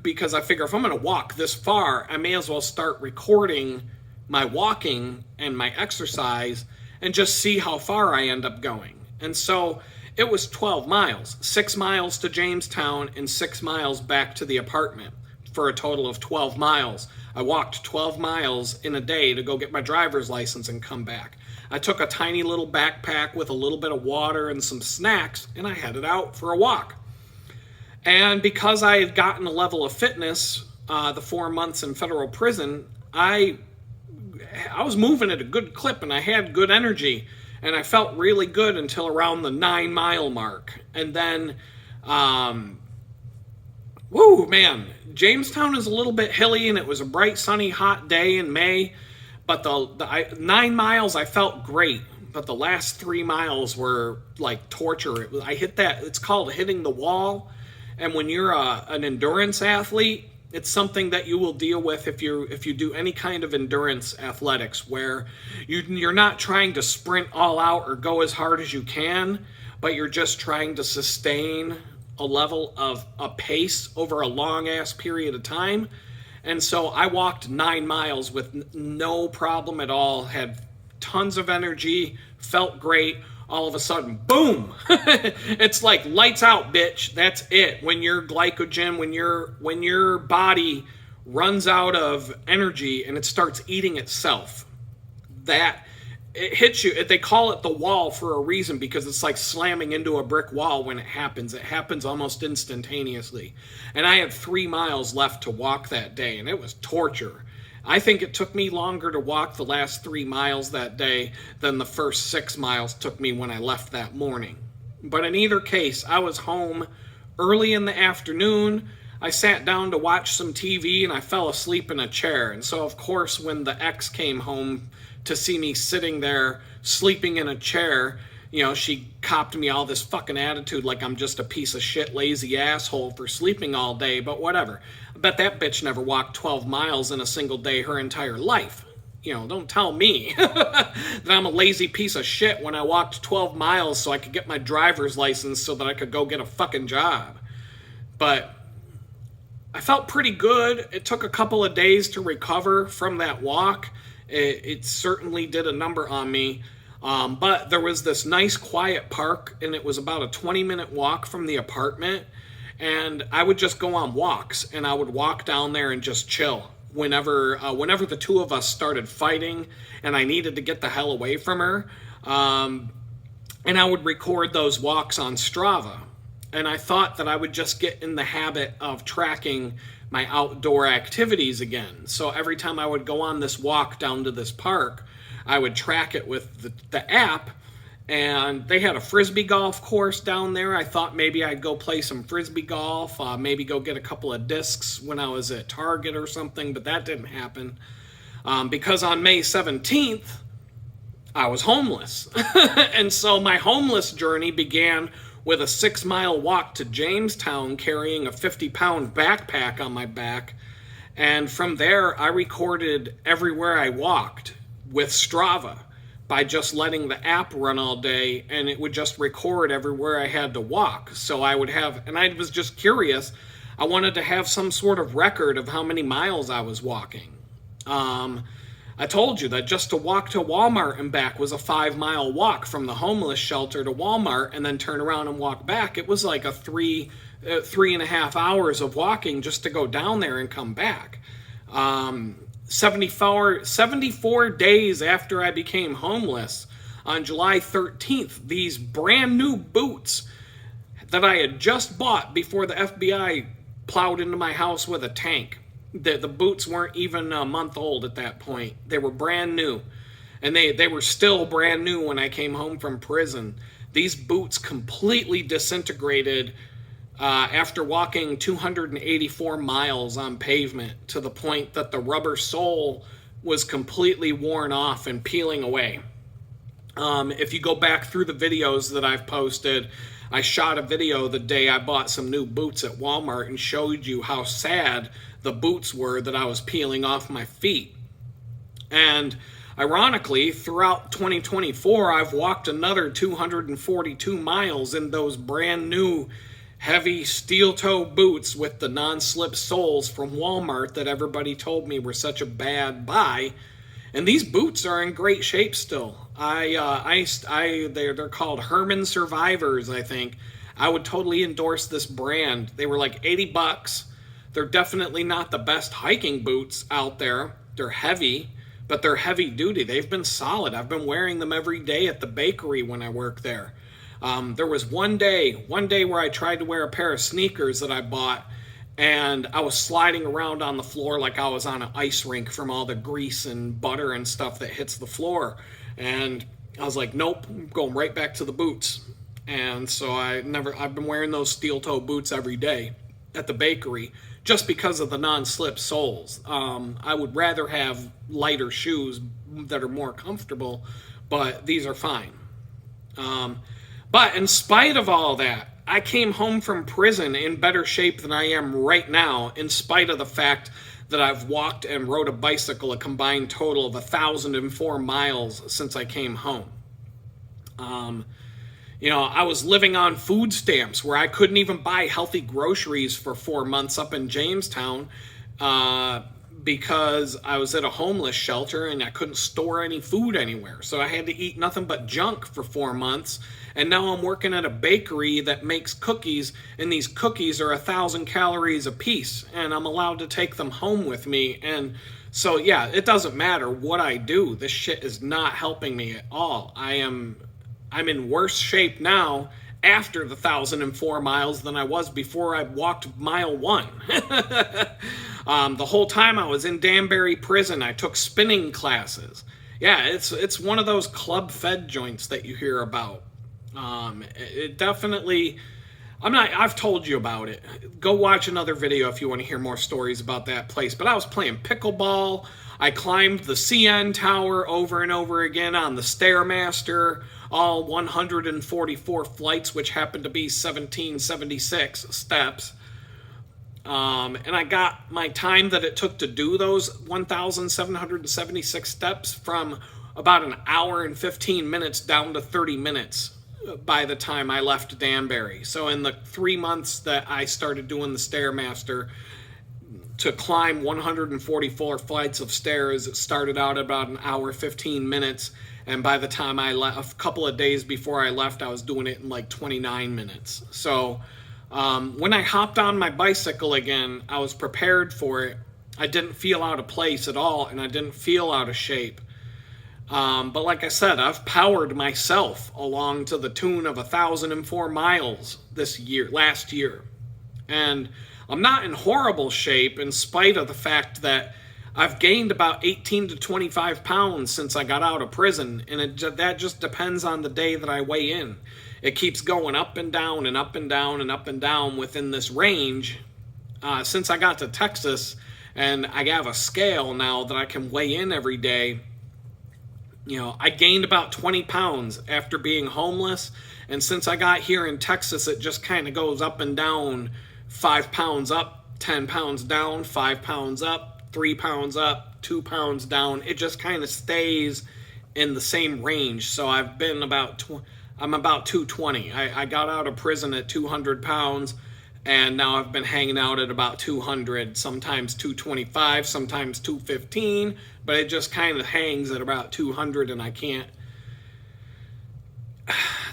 A: because I figure if I'm going to walk this far, I may as well start recording my walking and my exercise and just see how far I end up going. And so it was 12 miles, 6 miles to Jamestown and 6 miles back to the apartment for a total of 12 miles. I walked 12 miles in a day to go get my driver's license and come back. I took a tiny little backpack with a little bit of water and some snacks, and I headed out for a walk. And because I had gotten a level of fitness, the 4 months in federal prison, I was moving at a good clip and I had good energy. And I felt really good until around the 9-mile mark. And then, Jamestown is a little bit hilly, and it was a bright, sunny, hot day in May. But the 9 miles, I felt great. But the last 3 miles were like torture. I hit that. It's called hitting the wall. And when you're an endurance athlete, it's something that you will deal with if you do any kind of endurance athletics, where you're not trying to sprint all out or go as hard as you can, but you're just trying to sustain a level of a pace over a long ass period of time. And so I walked 9 miles with no problem at all, had tons of energy, felt great. All of a sudden, boom! It's like lights out, bitch. That's it. When your glycogen, when your body runs out of energy and it starts eating itself, that it hits you. They call it the wall for a reason, because it's like slamming into a brick wall when it happens. It happens almost instantaneously. And I had 3 miles left to walk that day, and it was torture. I think it took me longer to walk the last 3 miles that day than the first 6 miles took me when I left that morning. But in either case, I was home early in the afternoon. I sat down to watch some TV and I fell asleep in a chair. And so, of course, when the ex came home to see me sitting there sleeping in a chair, you know, she copped me all this fucking attitude like I'm just a piece of shit, lazy asshole for sleeping all day, but whatever. I bet that bitch never walked 12 miles in a single day her entire life. You know, don't tell me that I'm a lazy piece of shit when I walked 12 miles so I could get my driver's license so that I could go get a fucking job. But I felt pretty good. It took a couple of days to recover from that walk. It certainly did a number on me. But there was this nice quiet park, and it was about a 20-minute walk from the apartment. And I would just go on walks, and I would walk down there and just chill. Whenever the two of us started fighting, and I needed to get the hell away from her, and I would record those walks on Strava. And I thought that I would just get in the habit of tracking my outdoor activities again. So every time I would go on this walk down to this park, I would track it with the app, and they had a frisbee golf course down there. I thought maybe I'd go play some frisbee golf, maybe go get a couple of discs when I was at Target or something, but that didn't happen because on May 17th, I was homeless. And so my homeless journey began with a 6-mile walk to Jamestown carrying a 50-pound backpack on my back. And from there, I recorded everywhere I walked with Strava by just letting the app run all day, and it would just record everywhere I had to walk. So I would have, and I was just curious, I wanted to have some sort of record of how many miles I was walking. I told you that just to walk to Walmart and back was a 5-mile walk from the homeless shelter to Walmart and then turn around and walk back. It was like a 3.5 hours of walking just to go down there and come back. 74 days after I became homeless, on July 13th, these brand new boots that I had just bought before the FBI plowed into my house with a tank. The boots weren't even a month old at that point. They were brand new. And they were still brand new when I came home from prison. These boots completely disintegrated after walking 284 miles on pavement, to the point that the rubber sole was completely worn off and peeling away. If you go back through the videos that I've posted, I shot a video the day I bought some new boots at Walmart and showed you how sad the boots were that I was peeling off my feet. And ironically, throughout 2024, I've walked another 242 miles in those brand new heavy steel toe boots with the non-slip soles from Walmart that everybody told me were such a bad buy. And these boots are in great shape still. They're called Herman Survivors, I think. I would totally endorse this brand. They were like $80. They're definitely not the best hiking boots out there. They're heavy, but they're heavy duty. They've been solid. I've been wearing them every day at the bakery when I work there. There was one day where I tried to wear a pair of sneakers that I bought, and I was sliding around on the floor like I was on an ice rink from all the grease and butter and stuff that hits the floor. And I was like, nope, I'm going right back to the boots. And so I've been wearing those steel toe boots every day at the bakery just because of the non-slip soles. I would rather have lighter shoes that are more comfortable, but these are fine. But in spite of all that, I came home from prison in better shape than I am right now, in spite of the fact that I've walked and rode a bicycle a combined total of 1,004 miles since I came home. I was living on food stamps where I couldn't even buy healthy groceries for 4 months up in Jamestown because I was at a homeless shelter and I couldn't store any food anywhere. So I had to eat nothing but junk for 4 months. And now I'm working at a bakery that makes cookies, and these cookies are 1,000 calories a piece, and I'm allowed to take them home with me. And so, yeah, it doesn't matter what I do. This shit is not helping me at all. I'm in worse shape now after the 1,004 miles than I was before I walked mile 1. The whole time I was in Danbury prison, I took spinning classes. Yeah, it's one of those club-fed joints that you hear about. It definitely... I've told you about it. Go watch another video if you want to hear more stories about that place. But I was playing pickleball. I climbed the CN Tower over and over again on the Stairmaster, all 144 flights, which happened to be 1776 steps. And I got my time that it took to do those 1,776 steps from about an hour and 15 minutes down to 30 minutes by the time I left Danbury. So in the 3 months that I started doing the Stairmaster, to climb 144 flights of stairs, it started out about an hour, 15 minutes. And by the time I left, a couple of days before I left, I was doing it in like 29 minutes. So when I hopped on my bicycle again, I was prepared for it. I didn't feel out of place at all, and I didn't feel out of shape. But like I said, I've powered myself along to the tune of 1,004 miles last year. And I'm not in horrible shape in spite of the fact that I've gained about 18 to 25 pounds since I got out of prison. And that just depends on the day that I weigh in. It keeps going up and down and up and down and up and down within this range. Since I got to Texas and I have a scale now that I can weigh in every day, you know, I gained about 20 pounds after being homeless. And since I got here in Texas, it just kind of goes up and down, 5 pounds up, 10 pounds down, 5 pounds up, 3 pounds up, 2 pounds down. It just kind of stays in the same range. So I've been I'm about 220. I got out of prison at 200 pounds, and now I've been hanging out at about 200, sometimes 225, sometimes 215, but it just kind of hangs at about 200, and I can't...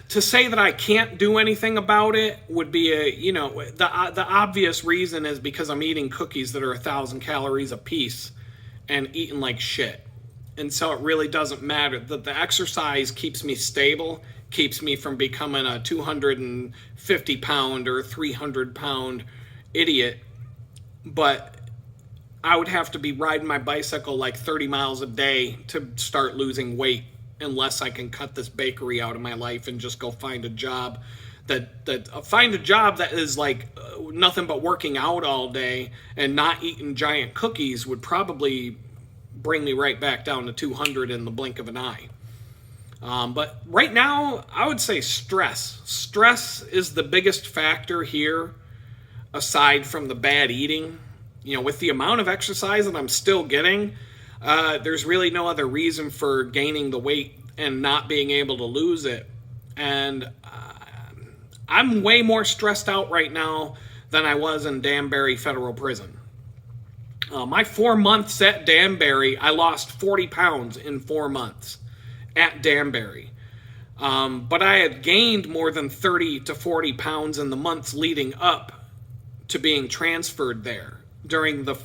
A: To say that I can't do anything about it would be the obvious reason is because I'm eating cookies that are 1,000 calories a piece and eating like shit. And so it really doesn't matter. The exercise keeps me stable, keeps me from becoming a 250 pound or 300 pound idiot. But I would have to be riding my bicycle like 30 miles a day to start losing weight, unless I can cut this bakery out of my life and just go find a job that is like nothing but working out all day and not eating giant cookies would probably bring me right back down to 200 in the blink of an eye. But right now, I would say stress. Stress is the biggest factor here, aside from the bad eating. You know, with the amount of exercise that I'm still getting, there's really no other reason for gaining the weight and not being able to lose it. And I'm way more stressed out right now than I was in Danbury Federal Prison. My 4 months at Danbury, I lost 40 pounds in 4 months at Danbury. But I had gained more than 30 to 40 pounds in the months leading up to being transferred there during the,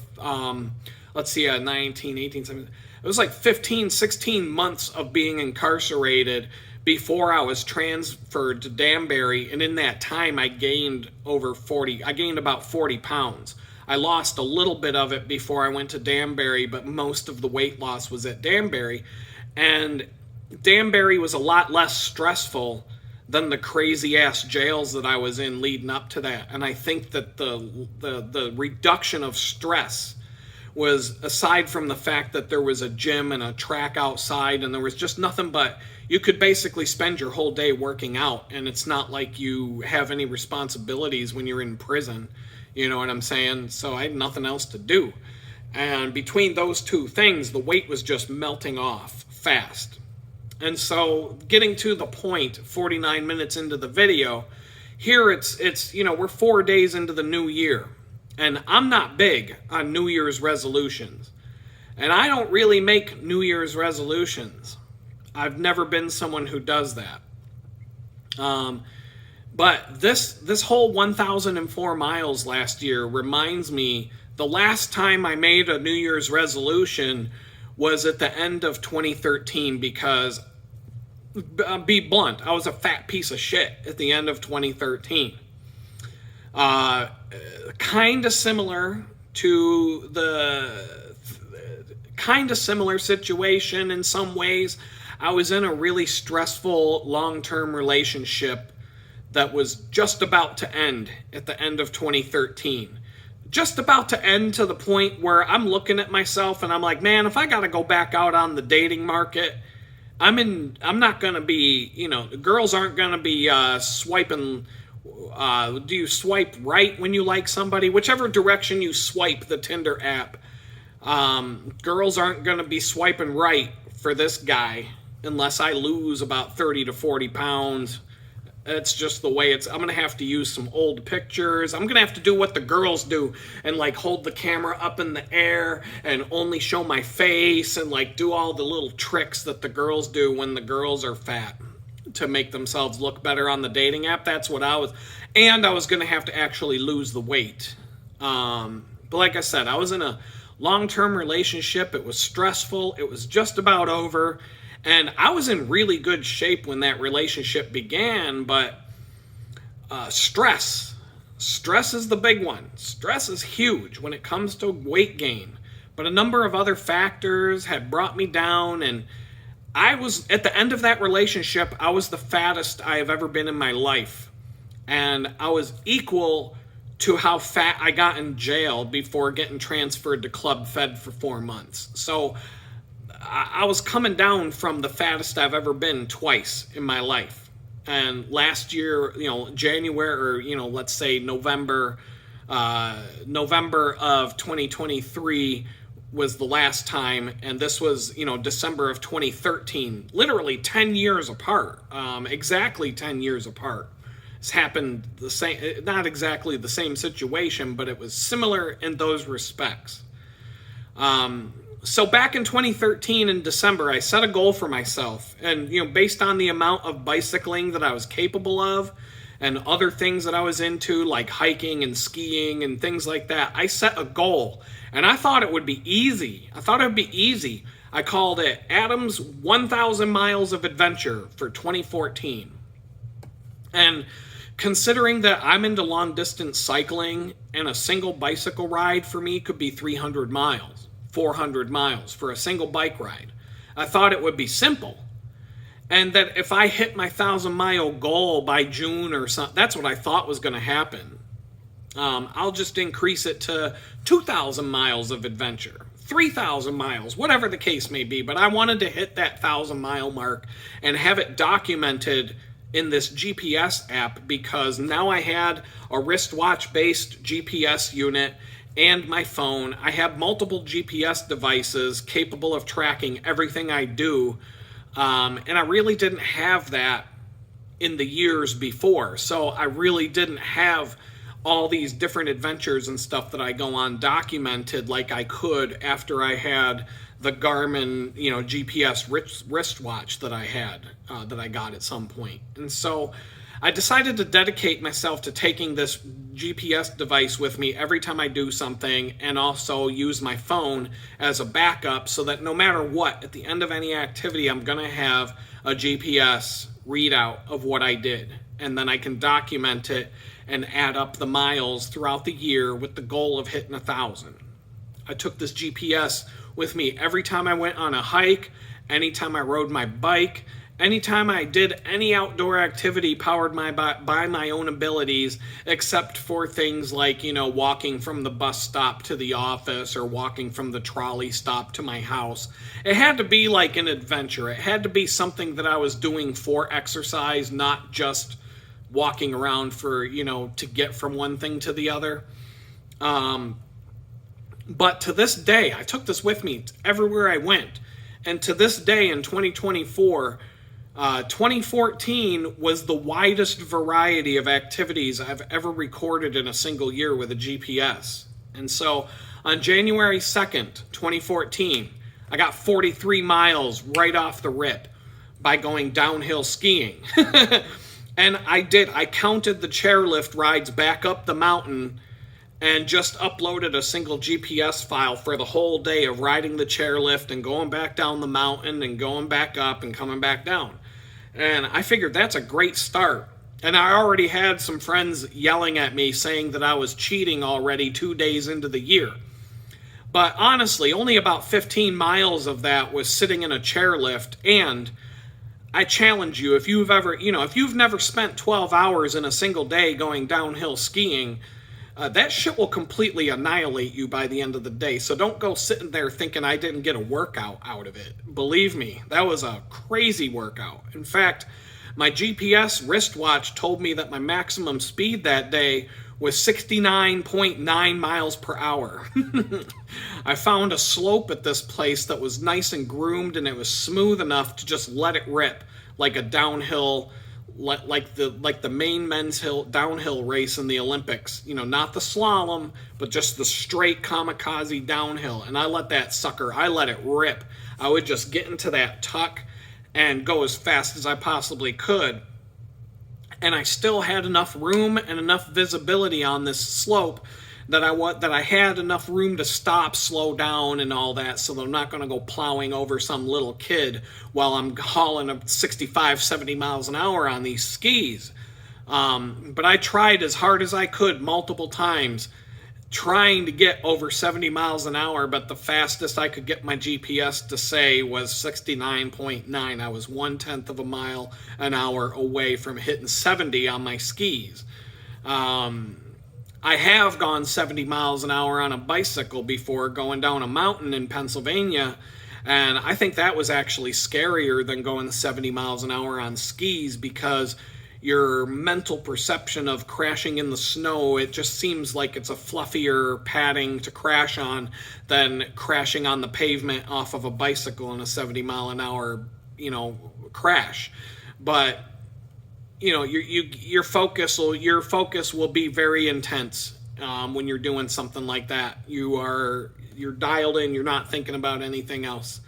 A: 19, 18, 17, it was like 15, 16 months of being incarcerated before I was transferred to Danbury. And in that time, I gained about 40 pounds. I lost a little bit of it before I went to Danbury, but most of the weight loss was at Danbury. And Danbury was a lot less stressful than the crazy-ass jails that I was in leading up to that. And I think that the reduction of stress was, aside from the fact that there was a gym and a track outside and there was just nothing but, you could basically spend your whole day working out, and it's not like you have any responsibilities when you're in prison. You know what I'm saying? So I had nothing else to do. And between those two things, the weight was just melting off fast. And so getting to the point, 49 minutes into the video, here it's we're 4 days into the new year. And I'm not big on New Year's resolutions. And I don't really make New Year's resolutions. I've never been someone who does that. But this whole 1,004 miles last year reminds me, the last time I made a New Year's resolution was at the end of 2013, because be blunt, I was a fat piece of shit at the end of 2013. Kind of similar to the kind of similar situation in some ways. I was in a really stressful long-term relationship that was just about to end at the end of 2013. Just about to end, to the point where I'm looking at myself and I'm like, man, if I got to go back out on the dating market, I'm not going to be, girls aren't going to be swiping. Do you swipe right when you like somebody? Whichever direction you swipe the Tinder app, girls aren't going to be swiping right for this guy unless I lose about 30 to 40 pounds. It's just the way I'm going to have to use some old pictures. I'm going to have to do what the girls do and like hold the camera up in the air and only show my face and like do all the little tricks that the girls do when the girls are fat to make themselves look better on the dating app. That's what I was going to have to actually lose the weight. But like I said, I was in a long-term relationship. It was stressful. It was just about over. And I was in really good shape when that relationship began, but stress is the big one. Stress is huge when it comes to weight gain. But a number of other factors had brought me down, and I was, at the end of that relationship, I was the fattest I have ever been in my life. And I was equal to how fat I got in jail before getting transferred to Club Fed for 4 months. So I was coming down from the fattest I've ever been twice in my life. And last year, January, or, let's say November of 2023 was the last time. And this was, December of 2013, literally 10 years apart, exactly 10 years apart. It's happened the same, not exactly the same situation, but it was similar in those respects. So back in 2013 in December, I set a goal for myself, and based on the amount of bicycling that I was capable of and other things that I was into, like hiking and skiing and things like that, I set a goal, and I thought it would be easy. I called it Adam's 1,000 Miles of Adventure for 2014. And considering that I'm into long distance cycling, and a single bicycle ride for me could be 300 miles. 400 miles for a single bike ride, I thought it would be simple. And that if I hit my 1,000-mile goal by June or something, that's what I thought was going to happen. I'll just increase it to 2,000 miles of adventure, 3,000 miles, whatever the case may be. But I wanted to hit that 1,000-mile mark and have it documented in this GPS app, because now I had a wristwatch-based GPS unit and my phone. I have multiple GPS devices capable of tracking everything I do, and I really didn't have that in the years before. So I really didn't have all these different adventures and stuff that I go on documented like I could after I had the Garmin, GPS wristwatch that I had, that I got at some point. And so I decided to dedicate myself to taking this GPS device with me every time I do something, and also use my phone as a backup, so that no matter what, at the end of any activity, I'm going to have a GPS readout of what I did. And then I can document it and add up the miles throughout the year with the goal of hitting 1,000. I took this GPS with me every time I went on a hike, anytime I rode my bike, anytime I did any outdoor activity powered by my own abilities, except for things like, walking from the bus stop to the office or walking from the trolley stop to my house. It had to be like an adventure. It had to be something that I was doing for exercise, not just walking around for, to get from one thing to the other. But to this day, I took this with me everywhere I went. And to this day in 2024, 2014 was the widest variety of activities I've ever recorded in a single year with a GPS. And so on January 2nd, 2014, I got 43 miles right off the rip by going downhill skiing. And I counted the chairlift rides back up the mountain and just uploaded a single GPS file for the whole day of riding the chairlift and going back down the mountain and going back up and coming back down. And I figured that's a great start. And I already had some friends yelling at me saying that I was cheating already 2 days into the year. But honestly, only about 15 miles of that was sitting in a chairlift. And I challenge you, if you've ever, if you've never spent 12 hours in a single day going downhill skiing, that shit will completely annihilate you by the end of the day. So don't go sitting there thinking I didn't get a workout out of it. Believe me, that was a crazy workout. In fact, my GPS wristwatch told me that my maximum speed that day was 69.9 miles per hour. I found a slope at this place that was nice and groomed, and it was smooth enough to just let it rip like a downhill, like the main men's downhill race in the Olympics. Not the slalom, but just the straight kamikaze downhill. And I let it rip. I would just get into that tuck and go as fast as I possibly could. And I still had enough room and enough visibility on this slope that I had enough room to stop, slow down, and all that, so that I'm not going to go plowing over some little kid while I'm hauling 65, 70 miles an hour on these skis. But I tried as hard as I could multiple times, trying to get over 70 miles an hour, but the fastest I could get my GPS to say was 69.9. I was 1/10 of a mile an hour away from hitting 70 on my skis. I have gone 70 miles an hour on a bicycle before, going down a mountain in Pennsylvania, and I think that was actually scarier than going 70 miles an hour on skis, because your mental perception of crashing in the snow, it just seems like it's a fluffier padding to crash on than crashing on the pavement off of a bicycle in a 70 mile an hour, crash. But your focus will be very intense when you're doing something like that. You're dialed in. You're not thinking about anything else.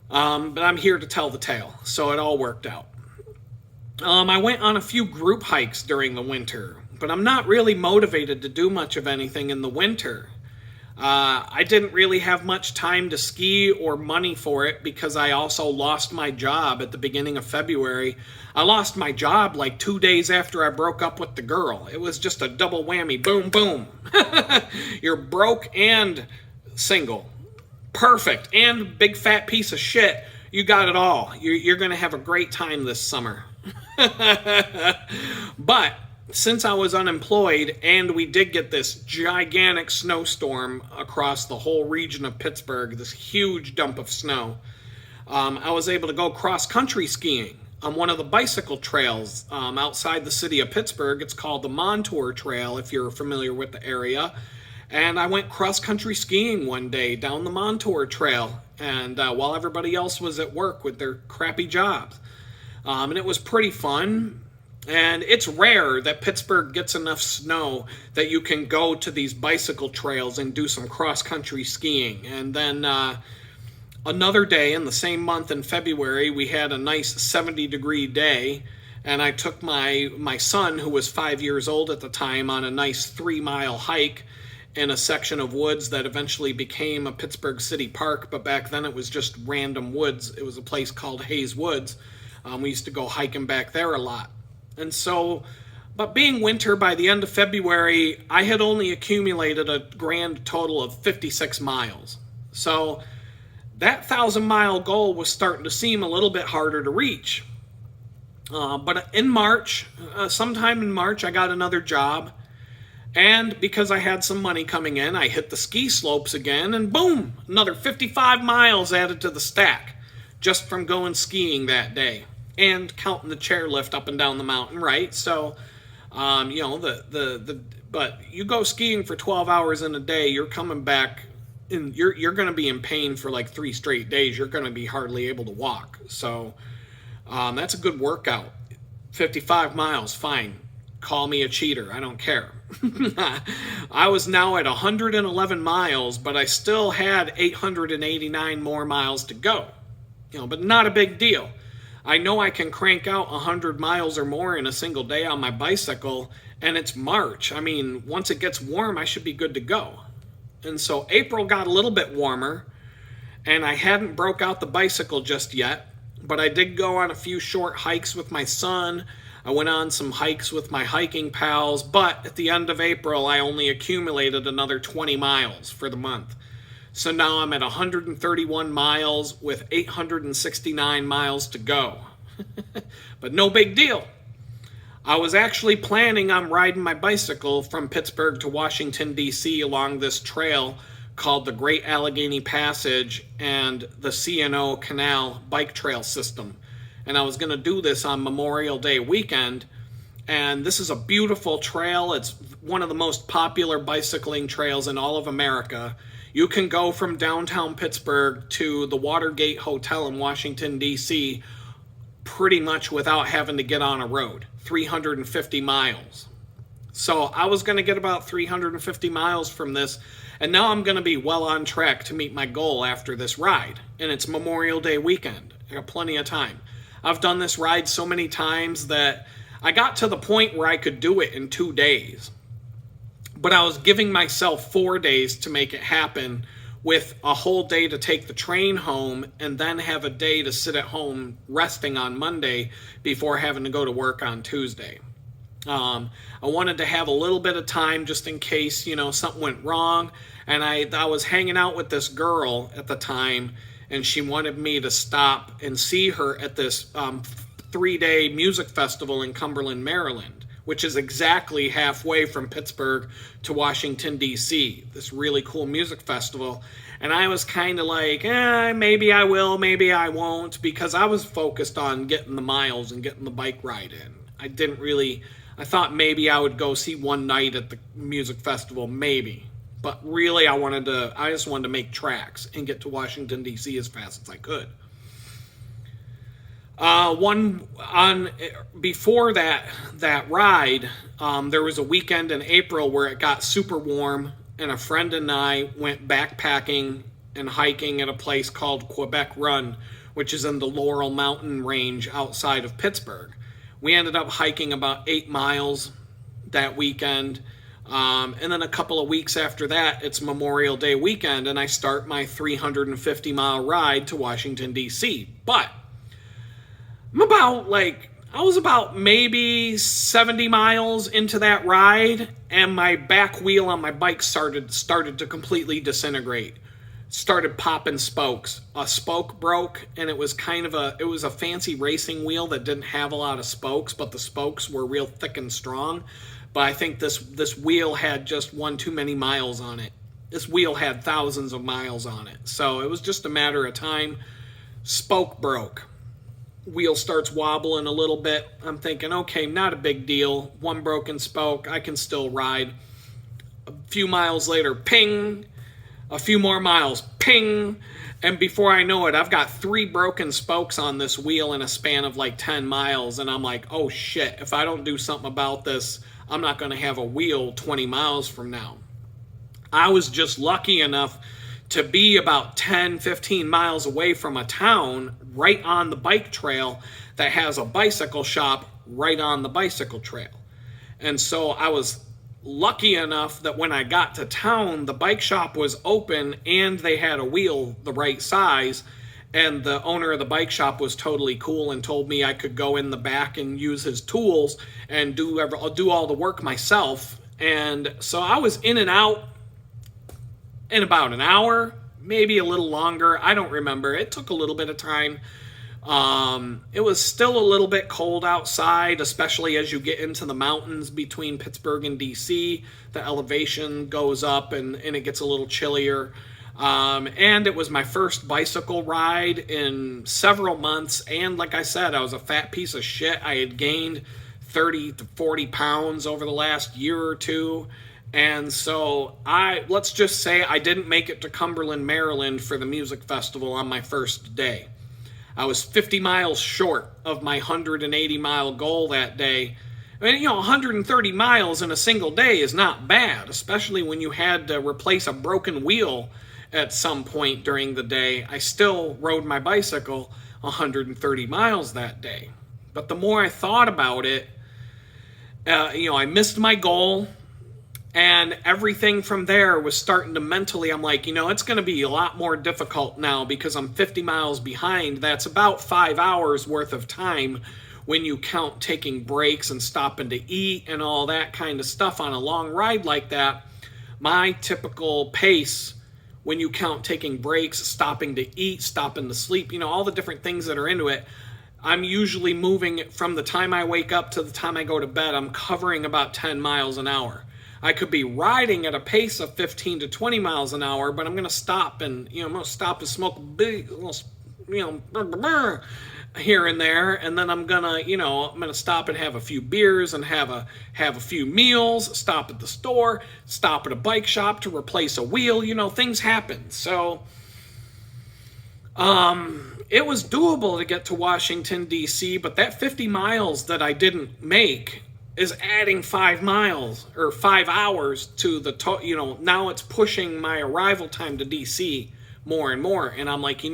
A: But I'm here to tell the tale, so it all worked out. I went on a few group hikes during the winter, but I'm not really motivated to do much of anything in the winter. I didn't really have much time to ski or money for it, because I also lost my job at the beginning of February. I lost my job like 2 days after I broke up with the girl. It was just a double whammy. Boom, boom. You're broke and single. Perfect. And big fat piece of shit. You got it all. You're going to have a great time this summer. But since I was unemployed and we did get this gigantic snowstorm across the whole region of Pittsburgh, this huge dump of snow, I was able to go cross-country skiing on one of the bicycle trails outside the city of Pittsburgh. It's called the Montour Trail, if you're familiar with the area. And I went cross-country skiing one day down the Montour Trail, and while everybody else was at work with their crappy jobs. And it was pretty fun. And it's rare that Pittsburgh gets enough snow that you can go to these bicycle trails and do some cross-country skiing. And then another day in the same month in February, we had a nice 70-degree day. And I took my son, who was 5 years old at the time, on a nice 3-mile hike in a section of woods that eventually became a Pittsburgh City Park. But back then it was just random woods. It was a place called Hayes Woods. We used to go hiking back there a lot. And so, but being winter, by the end of February, I had only accumulated a grand total of 56 miles. So that 1,000-mile goal was starting to seem a little bit harder to reach. But in March, sometime in March, I got another job. And because I had some money coming in, I hit the ski slopes again, and boom, another 55 miles added to the stack just from going skiing that day. And counting the chairlift up and down the mountain, right? So, but you go skiing for 12 hours in a day, you're coming back, and you're going to be in pain for like 3 straight days. You're going to be hardly able to walk. So, that's a good workout. 55 miles, fine. Call me a cheater. I don't care. I was now at 111 miles, but I still had 889 more miles to go. But not a big deal. I know I can crank out 100 miles or more in a single day on my bicycle, and it's March. I mean, once it gets warm, I should be good to go. And so April got a little bit warmer, and I hadn't broke out the bicycle just yet. But I did go on a few short hikes with my son. I went on some hikes with my hiking pals, but at the end of April, I only accumulated another 20 miles for the month. So now I'm at 131 miles with 869 miles to go. But no big deal. I was actually planning on riding my bicycle from Pittsburgh to Washington, D.C. along this trail called the Great Allegheny Passage and the C&O Canal bike trail system. And I was going to do this on Memorial Day weekend. And this is a beautiful trail. It's one of the most popular bicycling trails in all of America. You can go from downtown Pittsburgh to the Watergate Hotel in Washington, D.C. pretty much without having to get on a road. 350 miles. So I was going to get about 350 miles from this, and now I'm going to be well on track to meet my goal after this ride. And it's Memorial Day weekend. I got plenty of time. I've done this ride so many times that I got to the point where I could do it in 2 days. But I was giving myself 4 days to make it happen, with a whole day to take the train home and then have a day to sit at home resting on Monday before having to go to work on Tuesday. I wanted to have a little bit of time just in case, something went wrong. And I was hanging out with this girl at the time, and she wanted me to stop and see her at this 3-day music festival in Cumberland, Maryland, which is exactly halfway from Pittsburgh to Washington, D.C., this really cool music festival. And I was kind of like, maybe I will, maybe I won't, because I was focused on getting the miles and getting the bike ride in. I thought maybe I would go see one night at the music festival, maybe. But really, I just wanted to make tracks and get to Washington, D.C. as fast as I could. Before that ride, there was a weekend in April where it got super warm, and a friend and I went backpacking and hiking at a place called Quebec Run, which is in the Laurel Mountain Range outside of Pittsburgh. We ended up hiking about 8 miles that weekend, and then a couple of weeks after that, it's Memorial Day weekend, and I start my 350-mile ride to Washington, D.C. But I was about maybe 70 miles into that ride, and my back wheel on my bike started to completely disintegrate. Started popping spokes. A spoke broke, and it was a fancy racing wheel that didn't have a lot of spokes, but the spokes were real thick and strong. But I think this wheel had just one too many miles on it. This wheel had thousands of miles on it. So it was just a matter of time. Spoke broke. Wheel starts wobbling a little bit. I'm thinking, okay, not a big deal. One broken spoke, I can still ride. A few miles later, ping. A few more miles, ping. And before I know it, I've got 3 broken spokes on this wheel in a span of like 10 miles. And I'm like, oh shit, if I don't do something about this, I'm not going to have a wheel 20 miles from now. I was just lucky enough to be about 10, 15 miles away from a town right on the bike trail that has a bicycle shop right on the bicycle trail. And so I was lucky enough that when I got to town, the bike shop was open and they had a wheel the right size. And the owner of the bike shop was totally cool and told me I could go in the back and use his tools and do all the work myself. And so I was in and out in about an hour, maybe a little longer. I don't remember. It took a little bit of time. It was still a little bit cold outside, especially as you get into the mountains between Pittsburgh and DC. The elevation goes up and it gets a little chillier. And it was my first bicycle ride in several months. And like I said, I was a fat piece of shit. I had gained 30 to 40 pounds over the last year or two. And so let's just say I didn't make it to Cumberland, Maryland for the music festival on my first day. I was 50 miles short of my 180-mile goal that day. I mean, 130 miles in a single day is not bad, especially when you had to replace a broken wheel at some point during the day. I still rode my bicycle 130 miles that day. But the more I thought about it, I missed my goal. And everything from there was starting to mentally, I'm like, it's going to be a lot more difficult now because I'm 50 miles behind. That's about 5 hours worth of time when you count taking breaks and stopping to eat and all that kind of stuff on a long ride like that. My typical pace, when you count taking breaks, stopping to eat, stopping to sleep, all the different things that are into it, I'm usually moving from the time I wake up to the time I go to bed. I'm covering about 10 miles an hour. I could be riding at a pace of 15 to 20 miles an hour, but I'm going to stop and, I'm going to stop and smoke a big, here and there, and then I'm going to stop and have a few beers and have a few meals, stop at the store, stop at a bike shop to replace a wheel, things happen. So, it was doable to get to Washington, D.C., but that 50 miles that I didn't make is adding 5 miles or 5 hours to the, now it's pushing my arrival time to DC more and more. And I'm like,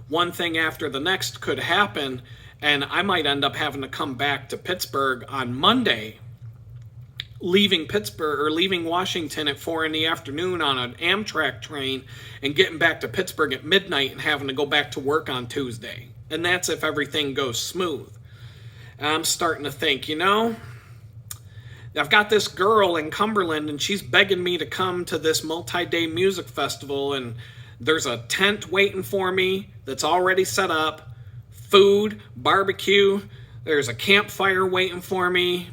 A: one thing after the next could happen, and I might end up having to come back to Pittsburgh on Monday, leaving Pittsburgh or leaving Washington at 4 in the afternoon on an Amtrak train and getting back to Pittsburgh at midnight and having to go back to work on Tuesday. And that's if everything goes smooth. And I'm starting to think, I've got this girl in Cumberland, and she's begging me to come to this multi-day music festival, and there's a tent waiting for me that's already set up, food, barbecue, there's a campfire waiting for me,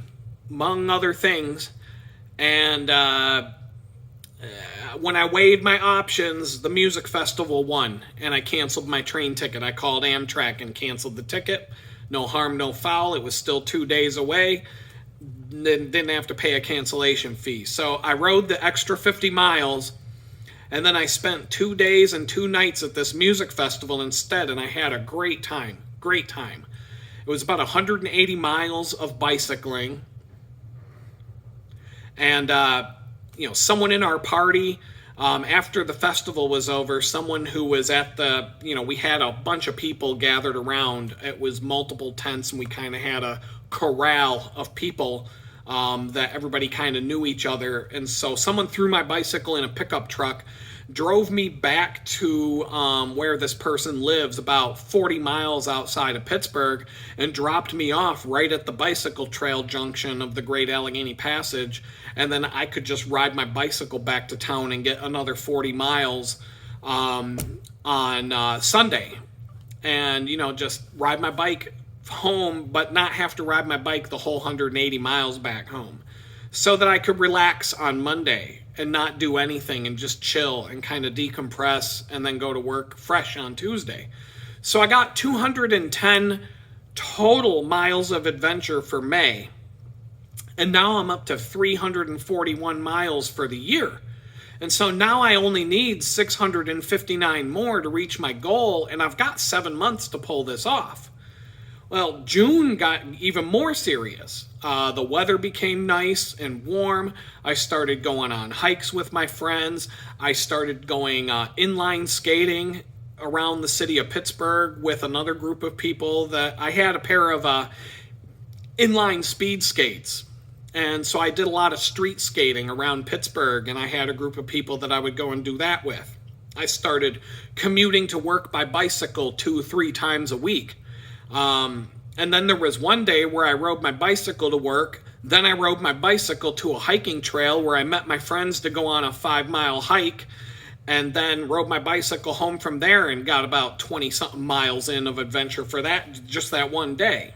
A: among other things. And when I weighed my options, the music festival won, and I canceled my train ticket. I called Amtrak and canceled the ticket. No harm, no foul. It was still 2 days away. Didn't have to pay a cancellation fee. So I rode the extra 50 miles, and then I spent 2 days and 2 nights at this music festival instead, and I had a great time. Great time. It was about 180 miles of bicycling. And, someone in our party, after the festival was over, someone who was at the, we had a bunch of people gathered around. It was multiple tents, and we kind of had a corral of people that everybody kind of knew each other. And so someone threw my bicycle in a pickup truck, drove me back to where this person lives, about 40 miles outside of Pittsburgh, and dropped me off right at the bicycle trail junction of the Great Allegheny Passage. And then I could just ride my bicycle back to town and get another 40 miles on Sunday. And, just ride my bike home, but not have to ride my bike the whole 180 miles back home, so that I could relax on Monday and not do anything and just chill and kind of decompress and then go to work fresh on Tuesday. So I got 210 total miles of adventure for May, and now I'm up to 341 miles for the year. And so now I only need 659 more to reach my goal, and I've got 7 months to pull this off. Well, June got even more serious. The weather became nice and warm. I started going on hikes with my friends. I started going inline skating around the city of Pittsburgh with another group of people. That I had a pair of inline speed skates. And so I did a lot of street skating around Pittsburgh, and I had a group of people that I would go and do that with. I started commuting to work by bicycle 2-3 times a week. And then there was one day where I rode my bicycle to work. Then I rode my bicycle to a hiking trail where I met my friends to go on a 5-mile hike, and then rode my bicycle home from there and got about 20-something miles in of adventure for just that one day.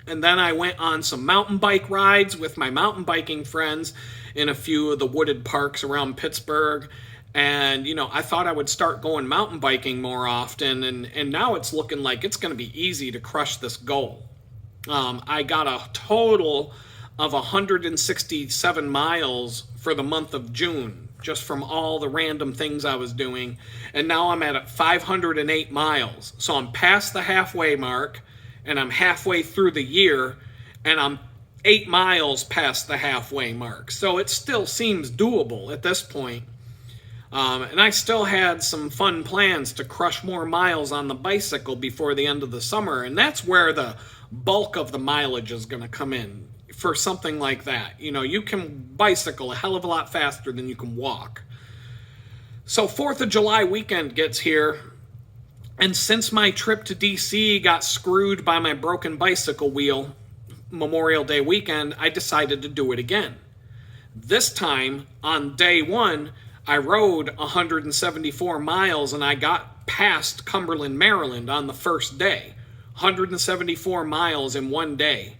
A: And then I went on some mountain bike rides with my mountain biking friends in a few of the wooded parks around Pittsburgh. And, I thought I would start going mountain biking more often, and now it's looking like it's going to be easy to crush this goal. I got a total of 167 miles for the month of June, just from all the random things I was doing. And now I'm at 508 miles. So I'm past the halfway mark, and I'm halfway through the year, and I'm 8 miles past the halfway mark. So it still seems doable at this point. And I still had some fun plans to crush more miles on the bicycle before the end of the summer, and that's where the bulk of the mileage is going to come in. for something like that. You know, you can bicycle a hell of a lot faster than you can walk. So 4th of July weekend gets here, and since my trip to DC got screwed by my broken bicycle wheel Memorial Day weekend, I decided to do it again. This time, on day one, I rode 174 miles and I got past Cumberland, Maryland on the first day. 174 miles in one day.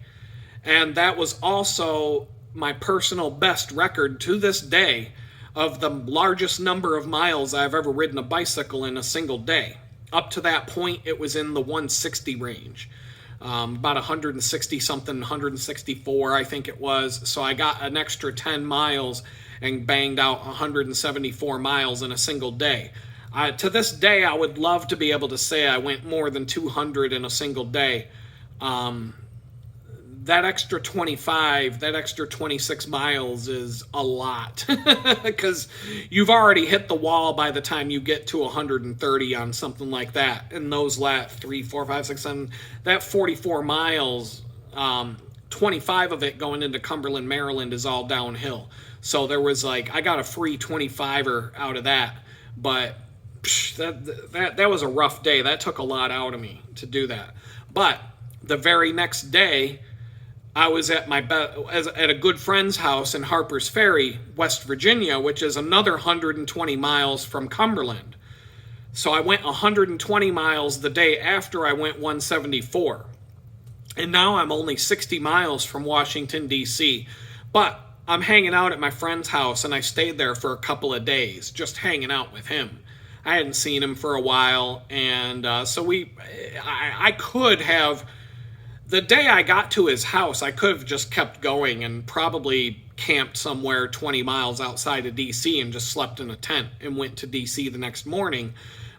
A: And that was also my personal best record to this day of the largest number of miles I've ever ridden a bicycle in a single day. Up to that point, it was in the 160 range. About 160 something, 164 I think it was. So I got an extra 10 miles and banged out 174 miles in a single day. To this day, I would love to be able to say I went more than 200 in a single day. That extra 25, that extra 26 miles is a lot because you've already hit the wall by the time you get to 130 on something like that. And those last 3, 4, 5, 6, 7, that 44 miles, 25 of it going into Cumberland, Maryland is all downhill. So there was like, I got a free 25er out of that, but that was a rough day. That took a lot out of me to do that. But the very next day, I was at at a good friend's house in Harper's Ferry, West Virginia, which is another 120 miles from Cumberland. So I went 120 miles the day after I went 174. And now I'm only 60 miles from Washington, D.C. But I'm hanging out at my friend's house, and I stayed there for a couple of days, just hanging out with him. I hadn't seen him for a while, and so I could have... The day I got to his house, I could have just kept going and probably camped somewhere 20 miles outside of D.C. and just slept in a tent and went to D.C. the next morning.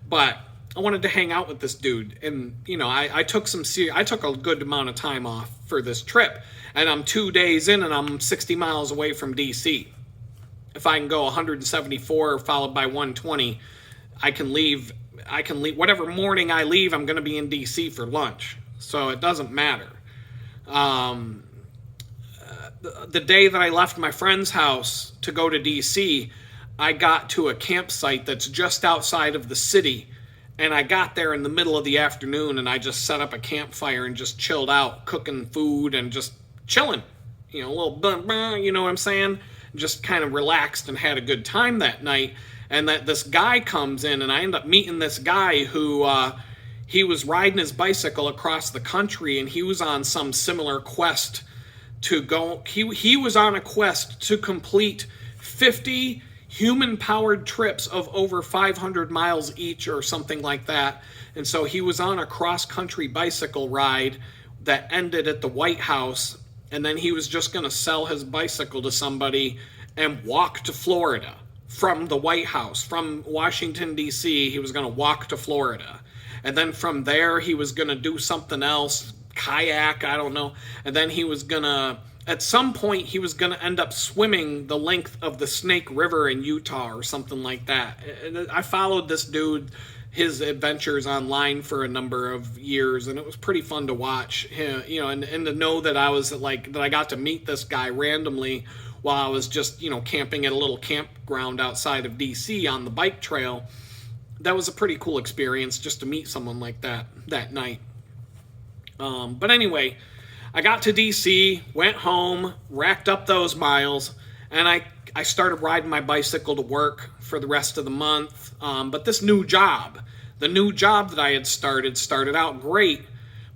A: But I wanted to hang out with this dude. And, you know, I took a good amount of time off for this trip. And I'm 2 days in and I'm 60 miles away from D.C. If I can go 174 followed by 120, I can leave. Whatever morning I leave, I'm going to be in D.C. for lunch. So it doesn't matter. The day that I left my friend's house to go to D.C., I got to a campsite that's just outside of the city. And I got there in the middle of the afternoon and I just set up a campfire and just chilled out, cooking food and just chilling. You know, a little, you know what I'm saying? Just kind of relaxed and had a good time that night. And that this guy comes in and I end up meeting this guy who... he was riding his bicycle across the country and he was on some similar quest to go. He was on a quest to complete 50 human-powered trips of over 500 miles each or something like that. And so he was on a cross-country bicycle ride that ended at the White House. And then he was just going to sell his bicycle to somebody and walk to Florida from the White House. From Washington, D.C., he was going to walk to Florida. And then from there, he was going to do something else, kayak, I don't know. And then he was going to, at some point, he was going to end up swimming the length of the Snake River in Utah or something like that. And I followed this dude, his adventures online for a number of years, and it was pretty fun to watch him, you know, and to know that I got to meet this guy randomly while I was just, you know, camping at a little campground outside of DC on the bike trail. That was a pretty cool experience just to meet someone like that night. But anyway, I got to DC, went home, racked up those miles, and I started riding my bicycle to work for the rest of the month. But this the new job that I had started out great,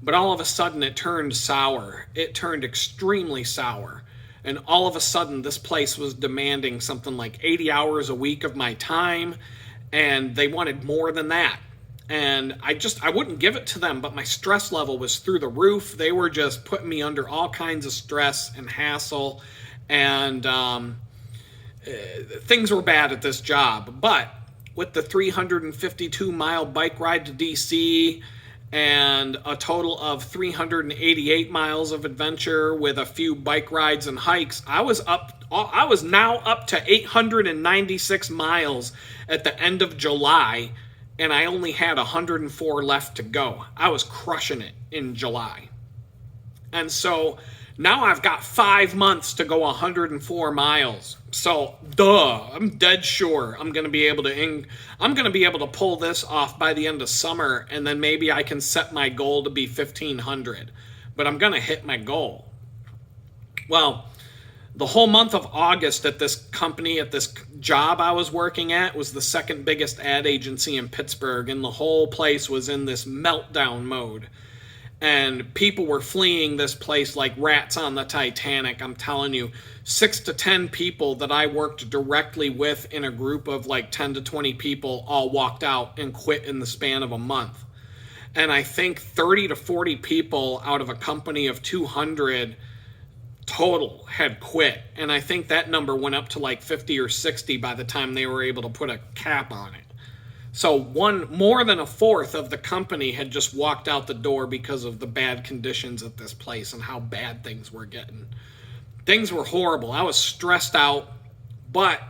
A: but all of a sudden it turned sour. It turned extremely sour. And all of a sudden this place was demanding something like 80 hours a week of my time. And they wanted more than that. And I wouldn't give it to them, but my stress level was through the roof. They were just putting me under all kinds of stress and hassle. And things were bad at this job. But with the 352-mile bike ride to D.C. and a total of 388 miles of adventure with a few bike rides and hikes, I was now up to 896 miles at the end of July, and I only had 104 left to go. I was crushing it in July. And so Now I've got 5 months to go 104 miles. So, I'm dead sure I'm going to be able to pull this off by the end of summer, and then maybe I can set my goal to be 1,500. But I'm going to hit my goal. Well, the whole month of August at this company, at this job I was working at, was the second biggest ad agency in Pittsburgh, and the whole place was in this meltdown mode. And people were fleeing this place like rats on the Titanic. I'm telling you, 6 to 10 people that I worked directly with in a group of like 10 to 20 people all walked out and quit in the span of a month. And I think 30 to 40 people out of a company of 200 total had quit. And I think that number went up to like 50 or 60 by the time they were able to put a cap on it. So more than a fourth of the company had just walked out the door because of the bad conditions at this place and how bad things were getting. Things were horrible. I was stressed out, but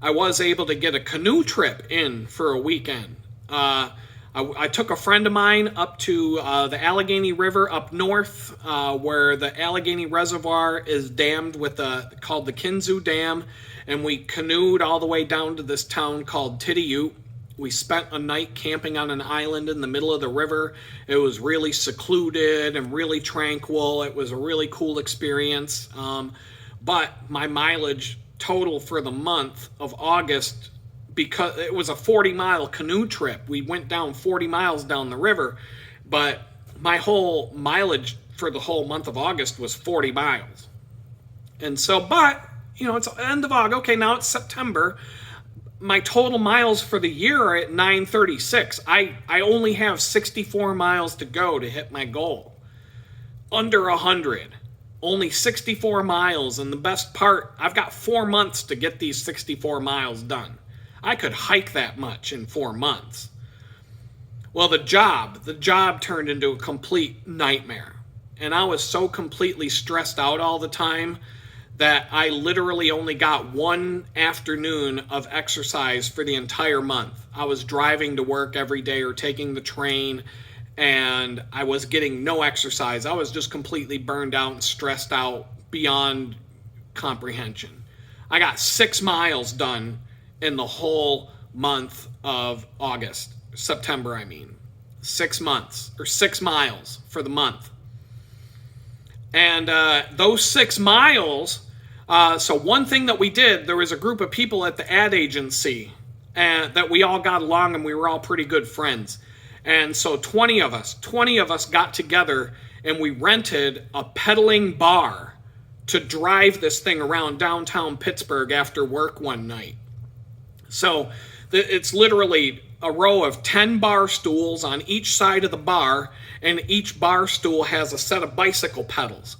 A: I was able to get a canoe trip in for a weekend. I took a friend of mine up to the Allegheny River up north, where the Allegheny Reservoir is dammed with called the Kinzoo Dam, and we canoed all the way down to this town called Tiddiyute. We spent a night camping on an island in the middle of the river. It was really secluded and really tranquil. It was a really cool experience. But my mileage total for the month of August, because it was a 40-mile canoe trip. We went down 40 miles down the river, but my whole mileage for the whole month of August was 40 miles. And so, but, it's the end of August. Okay, now it's September. My total miles for the year are at 936. I only have 64 miles to go to hit my goal. Under 100. Only 64 miles, and the best part, I've got 4 months to get these 64 miles done. I could hike that much in 4 months. Well, the job turned into a complete nightmare. And I was so completely stressed out all the time that I literally only got one afternoon of exercise for the entire month. I was driving to work every day or taking the train, and I was getting no exercise. I was just completely burned out and stressed out beyond comprehension. I got 6 miles done in the whole month of September, I mean. 6 months, or 6 miles for the month. And those 6 miles, so one thing that we did, there was a group of people at the ad agency that we all got along, and we were all pretty good friends. And so 20 of us got together, and we rented a pedaling bar to drive this thing around downtown Pittsburgh after work one night. So it's literally a row of 10 bar stools on each side of the bar, and each bar stool has a set of bicycle pedals.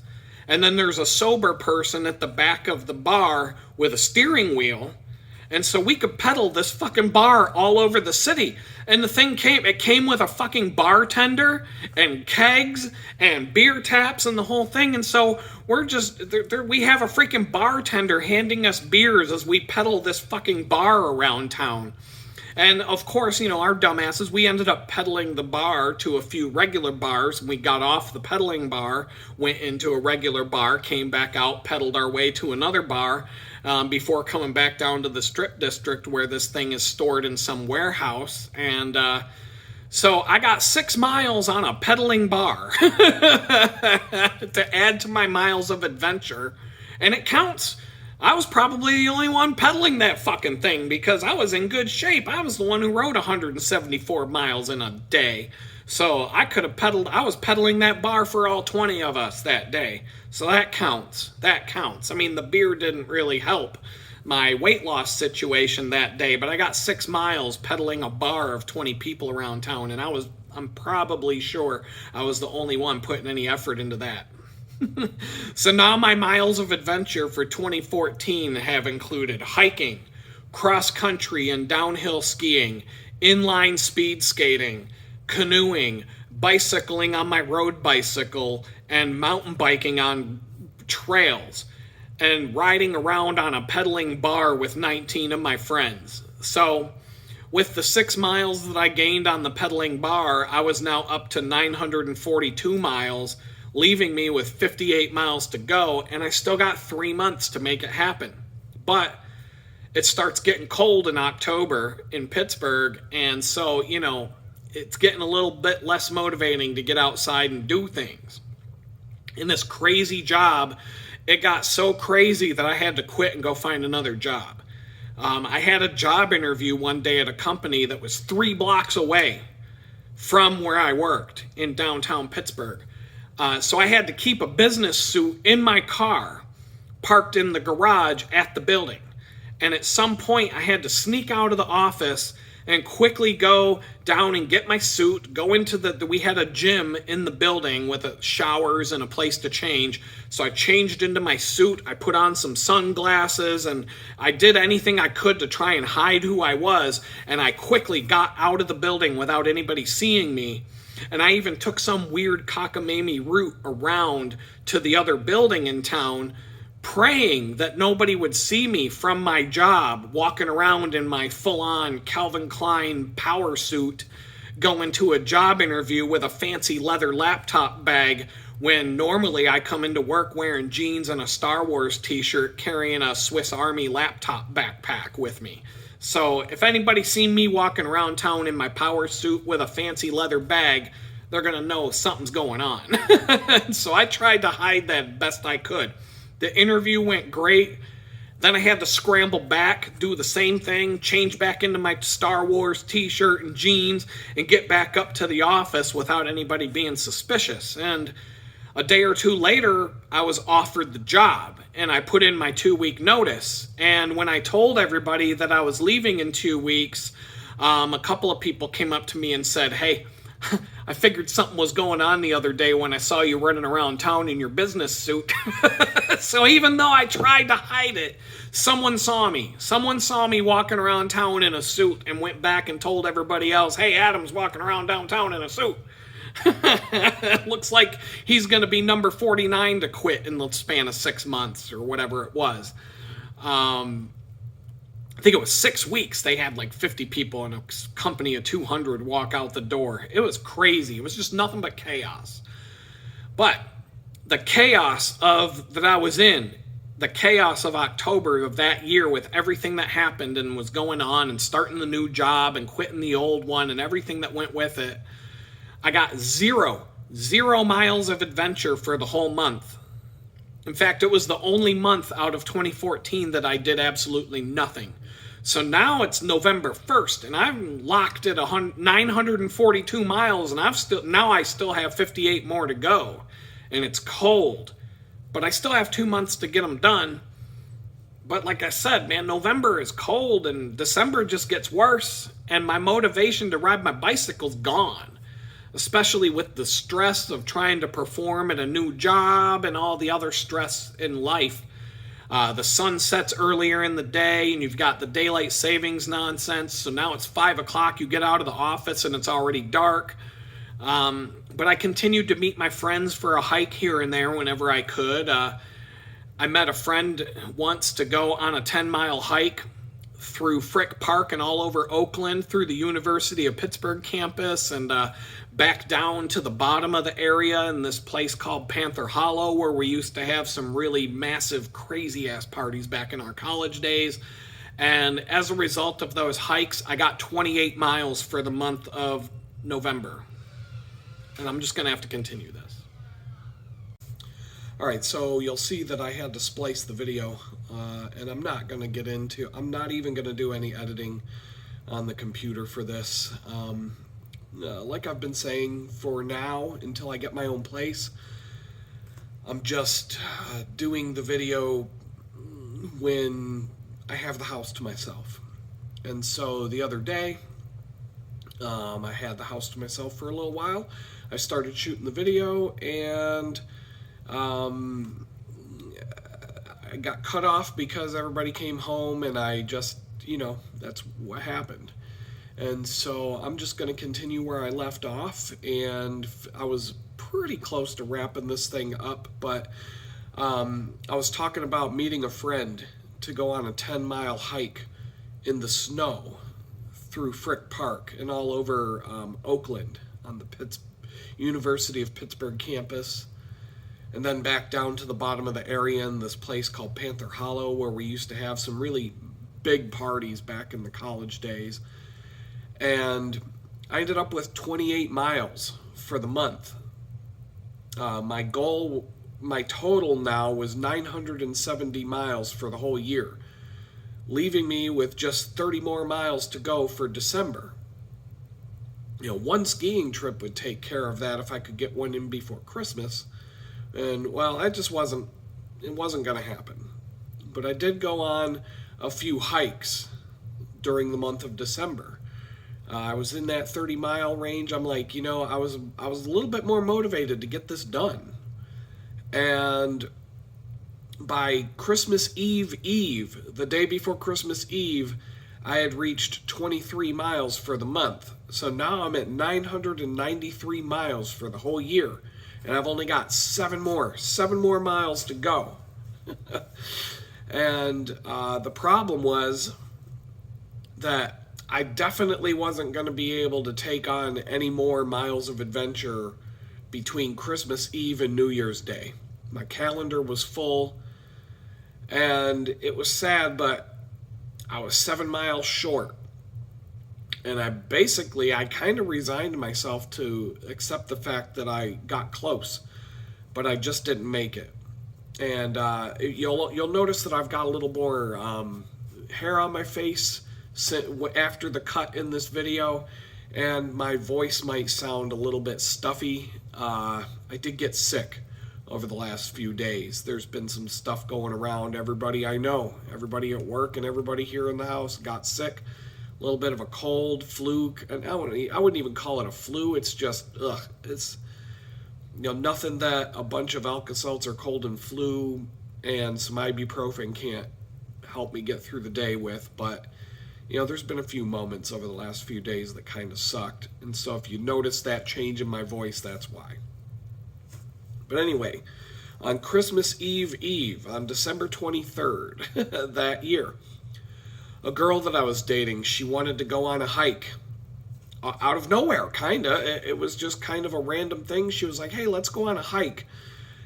A: And then there's a sober person at the back of the bar with a steering wheel. And so we could pedal this fucking bar all over the city. And the thing came with a fucking bartender and kegs and beer taps and the whole thing. And so we have a freaking bartender handing us beers as we pedal this fucking bar around town. And of course, our dumbasses, we ended up pedaling the bar to a few regular bars. We got off the pedaling bar, went into a regular bar, came back out, pedaled our way to another bar before coming back down to the strip district where this thing is stored in some warehouse. And so I got 6 miles on a pedaling bar to add to my miles of adventure. And it counts. I was probably the only one pedaling that fucking thing because I was in good shape. I was the one who rode 174 miles in a day. So I could have pedaled. I was pedaling that bar for all 20 of us that day. So that counts. That counts. I mean, the beer didn't really help my weight loss situation that day, but I got 6 miles pedaling a bar of 20 people around town, and I'm probably sure I was the only one putting any effort into that. So now my miles of adventure for 2014 have included hiking, cross-country and downhill skiing, inline speed skating, canoeing, bicycling on my road bicycle, and mountain biking on trails, and riding around on a pedaling bar with 19 of my friends. So with the 6 miles that I gained on the pedaling bar, I was now up to 942 miles, leaving me with 58 miles to go, and I still got 3 months to make it happen. But it starts getting cold in October in Pittsburgh, and so, you know, it's getting a little bit less motivating to get outside and do things. In this crazy job, it got so crazy that I had to quit and go find another job. I had a job interview one day at a company that was 3 blocks away from where I worked in downtown Pittsburgh. So I had to keep a business suit in my car, parked in the garage at the building. And at some point, I had to sneak out of the office and quickly go down and get my suit, go into we had a gym in the building with showers and a place to change. So I changed into my suit, I put on some sunglasses, and I did anything I could to try and hide who I was, and I quickly got out of the building without anybody seeing me. And I even took some weird cockamamie route around to the other building in town, praying that nobody would see me from my job, walking around in my full-on Calvin Klein power suit, going to a job interview with a fancy leather laptop bag, when normally I come into work wearing jeans and a Star Wars t-shirt, carrying a Swiss Army laptop backpack with me. So if anybody seen me walking around town in my power suit with a fancy leather bag, they're going to know something's going on. So I tried to hide that best I could. The interview went great. Then I had to scramble back, do the same thing, change back into my Star Wars t-shirt and jeans, and get back up to the office without anybody being suspicious. And a day or two later, I was offered the job, and I put in my 2-week notice. And when I told everybody that I was leaving in 2 weeks, a couple of people came up to me and said, "Hey, I figured something was going on the other day when I saw you running around town in your business suit." So even though I tried to hide it, someone saw me. Someone saw me walking around town in a suit and went back and told everybody else, "Hey, Adam's walking around downtown in a suit." Looks like he's going to be number 49 to quit in the span of 6 months or whatever it was. I think it was 6 weeks. They had like 50 people in a company of 200 walk out the door. It was crazy. It was just nothing but chaos. But the chaos that I was in, the chaos of October of that year with everything that happened and was going on and starting the new job and quitting the old one and everything that went with it, I got zero miles of adventure for the whole month. In fact, it was the only month out of 2014 that I did absolutely nothing. So now it's November 1st, and I'm locked at 942 miles, and I still have 58 more to go, and it's cold. But I still have 2 months to get them done. But like I said, man, November is cold, and December just gets worse, and my motivation to ride my bicycle's gone, especially with the stress of trying to perform at a new job and all the other stress in life. The sun sets earlier in the day, and you've got the daylight savings nonsense. So now it's 5 o'clock. You get out of the office, and it's already dark. But I continued to meet my friends for a hike here and there whenever I could. I met a friend once to go on a 10-mile hike through Frick Park and all over Oakland, through the University of Pittsburgh campus, and back down to the bottom of the area in this place called Panther Hollow, where we used to have some really massive, crazy-ass parties back in our college days. And as a result of those hikes, I got 28 miles for the month of November. And I'm just going to have to continue this. All right, so you'll see that I had to splice the video, and I'm not even going to do any editing on the computer for this. Like I've been saying, for now, until I get my own place, I'm just doing the video when I have the house to myself. And so the other day, I had the house to myself for a little while. I started shooting the video, and I got cut off because everybody came home, and I just, that's what happened. And so I'm just going to continue where I left off, and I was pretty close to wrapping this thing up, but I was talking about meeting a friend to go on a 10-mile hike in the snow through Frick Park and all over Oakland on the University of Pittsburgh campus. and then back down to the bottom of the area in this place called Panther Hollow, where we used to have some really big parties back in the college days. And I ended up with 28 miles for the month. My total now was 970 miles for the whole year, leaving me with just 30 more miles to go for December. One skiing trip would take care of that if I could get one in before Christmas. And, well, it wasn't going to happen. But I did go on a few hikes during the month of December. I was in that 30-mile range. I'm like, I was a little bit more motivated to get this done. And by Christmas Eve, the day before Christmas Eve, I had reached 23 miles for the month. So now I'm at 993 miles for the whole year. And I've only got 7 more miles to go. And the problem was that I definitely wasn't going to be able to take on any more miles of adventure between Christmas Eve and New Year's Day. My calendar was full, and it was sad, but I was 7 miles short. And I kind of resigned myself to accept the fact that I got close, but I just didn't make it. And you'll notice that I've got a little more hair on my face after the cut in this video, and my voice might sound a little bit stuffy. I did get sick over the last few days. There's been some stuff going around. Everybody I know, everybody at work and everybody here in the house got sick. A little bit of a cold, flu, and I wouldn't even call it a flu. It's just, it's nothing that a bunch of Alka-Seltzer cold and flu and some ibuprofen can't help me get through the day with. But there's been a few moments over the last few days that kind of sucked. And so if you notice that change in my voice, that's why. But anyway, on Christmas Eve, on December 23rd that year, a girl that I was dating, she wanted to go on a hike. Out of nowhere, kinda. It was just kind of a random thing. She was like, hey, let's go on a hike.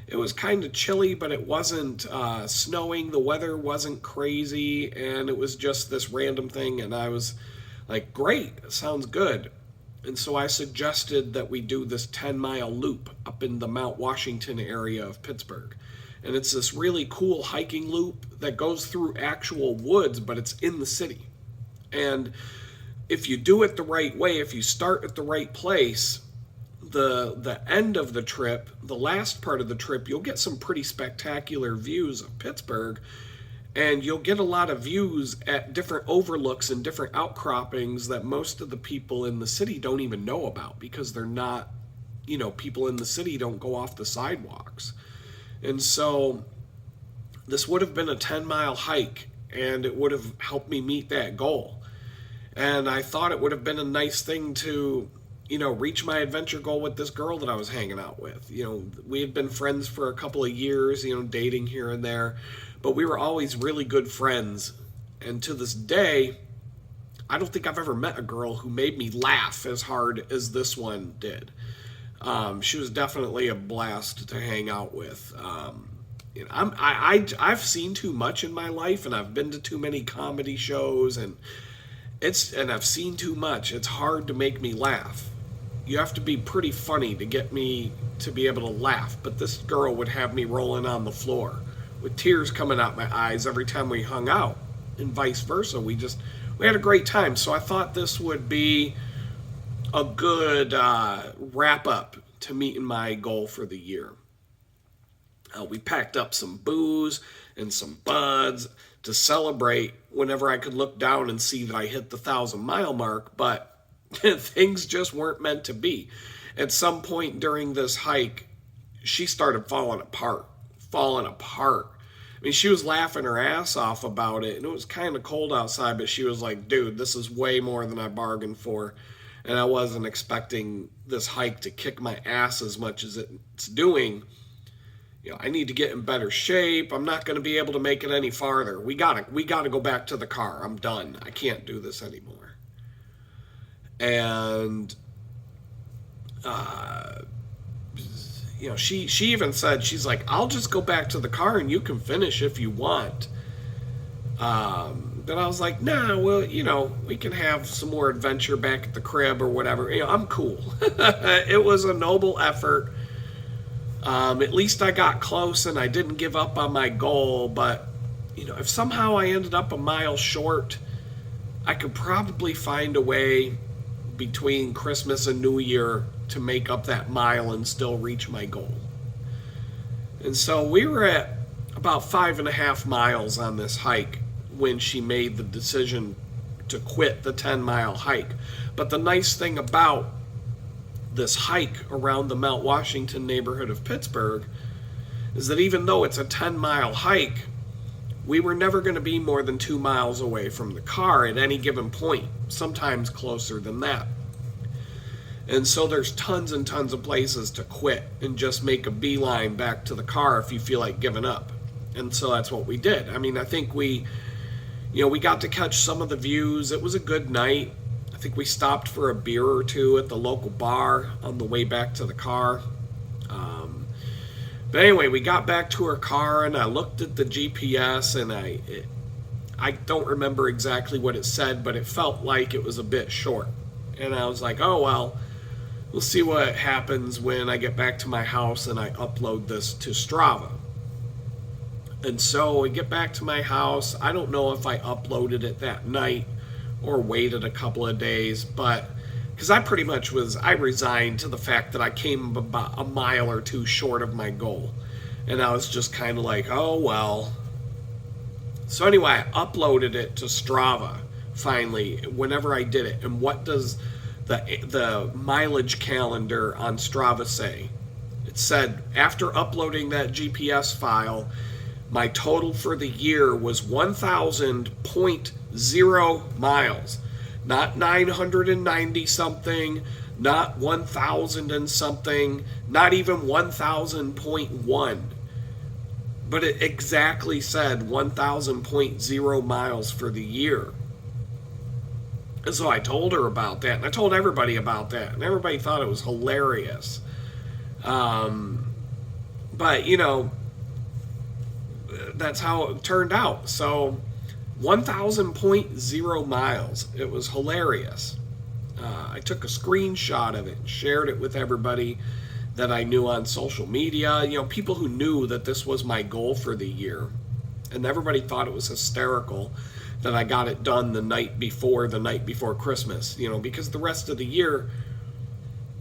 A: It was kind of chilly, but it wasn't snowing. The weather wasn't crazy, and it was just this random thing. And I was like, great, sounds good. And so I suggested that we do this 10-mile loop up in the Mount Washington area of Pittsburgh. And it's this really cool hiking loop that goes through actual woods, but it's in the city. And if you do it the right way, if you start at the right place, the end of the trip, the last part of the trip, you'll get some pretty spectacular views of Pittsburgh, and you'll get a lot of views at different overlooks and different outcroppings that most of the people in the city don't even know about, because they're not, people in the city don't go off the sidewalks. And so this would have been a 10-mile hike, and it would have helped me meet that goal. And I thought it would have been a nice thing to reach my adventure goal with this girl that I was hanging out with. We had been friends for a couple of years, dating here and there, but we were always really good friends. And to this day, I don't think I've ever met a girl who made me laugh as hard as this one did. She was definitely a blast to hang out with. I've seen too much in my life, and I've been to too many comedy shows, and I've seen too much. It's hard to make me laugh. You have to be pretty funny to get me to be able to laugh. But this girl would have me rolling on the floor with tears coming out my eyes every time we hung out, and vice versa. We had a great time. So I thought this would be a good wrap up to meeting my goal for the year. We packed up some booze and some buds to celebrate whenever I could look down and see that I hit the 1,000-mile mark, but things just weren't meant to be. At some point during this hike, she started falling apart. I mean, she was laughing her ass off about it, and it was kind of cold outside, but she was like, dude, this is way more than I bargained for, and I wasn't expecting this hike to kick my ass as much as it's doing. I need to get in better shape. I'm not going to be able to make it any farther. We gotta go back to the car. I'm done. I can't do this anymore. And she even said, she's like, I'll just go back to the car and you can finish if you want. But I was like, nah, well, we can have some more adventure back at the crib or whatever. I'm cool. It was a noble effort. At least I got close and I didn't give up on my goal. But, if somehow I ended up a mile short, I could probably find a way between Christmas and New Year to make up that mile and still reach my goal. And so we were at about 5.5 miles on this hike when she made the decision to quit the 10-mile hike. But the nice thing about this hike around the Mount Washington neighborhood of Pittsburgh is that even though it's a 10-mile hike, we were never going to be more than 2 miles away from the car at any given point, sometimes closer than that. And so there's tons and tons of places to quit and just make a beeline back to the car if you feel like giving up. And so that's what we did. I mean, I think we got to catch some of the views. It was a good night. I think we stopped for a beer or two at the local bar on the way back to the car. But anyway, we got back to her car and I looked at the GPS and I don't remember exactly what it said, but it felt like it was a bit short. And I was like, oh, well, we'll see what happens when I get back to my house and I upload this to Strava. And so I get back to my house. I don't know if I uploaded it that night or waited a couple of days, but because I resigned to the fact that I came about a mile or two short of my goal. And I was just kind of like, oh, well. So anyway, I uploaded it to Strava finally, whenever I did it. And what does the mileage calendar on Strava say? It said, after uploading that GPS file, my total for the year was 1,000.0 miles. Not 990 something, not 1,000 and something, not even 1,000.1. But it exactly said 1,000.0 miles for the year. And so I told her about that, and I told everybody about that, and everybody thought it was hilarious. But, that's how it turned out. So 1,000.0 miles. It was hilarious. I took a screenshot of it and shared it with everybody that I knew on social media. People who knew that this was my goal for the year. And everybody thought it was hysterical that I got it done the night before Christmas. Because the rest of the year,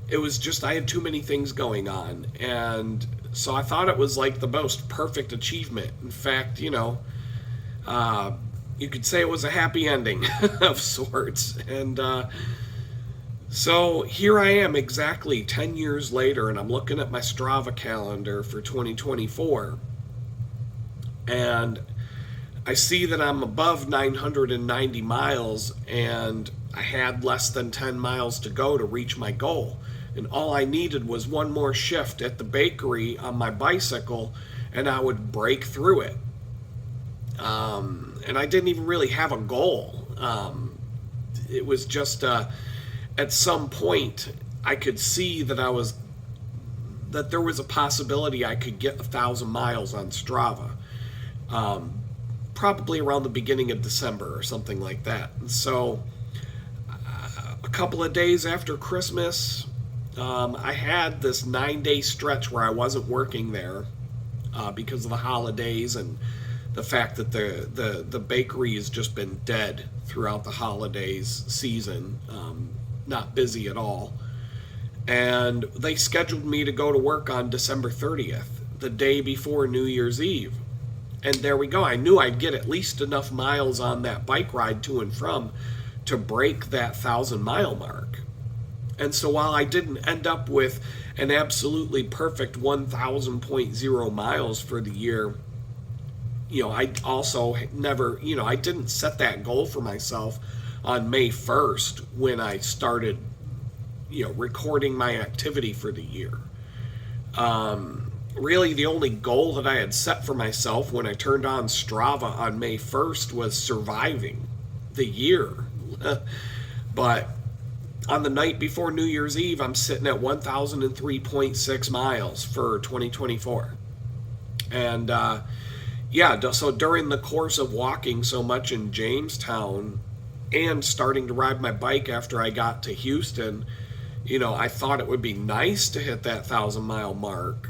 A: it was just, I had too many things going on. And so I thought it was like the most perfect achievement. In fact, you could say it was a happy ending of sorts. And so here I am exactly 10 years later, and I'm looking at my Strava calendar for 2024. And I see that I'm above 990 miles, and I had less than 10 miles to go to reach my goal. And all I needed was one more shift at the bakery on my bicycle, and I would break through it. And I didn't even really have a goal. It was just at some point I could see that there was a possibility I could get 1,000 miles on Strava. Probably around the beginning of December or something like that. And so a couple of days after Christmas, I had this 9-day stretch where I wasn't working there because of the holidays and the fact that the bakery has just been dead throughout the holidays season, not busy at all. And they scheduled me to go to work on December 30th, the day before New Year's Eve. And there we go. I knew I'd get at least enough miles on that bike ride to and from to break that 1,000-mile mark. And so while I didn't end up with an absolutely perfect 1,000.0 miles for the year, I also never, I didn't set that goal for myself on May 1st when I started, recording my activity for the year. Really, the only goal that I had set for myself when I turned on Strava on May 1st was surviving the year. But
B: On the night before New Year's Eve, I'm sitting at 1,003.6 miles for 2024. And yeah, so during the course of walking so much in Jamestown and starting to ride my bike after I got to Houston, I thought it would be nice to hit that 1,000-mile mark.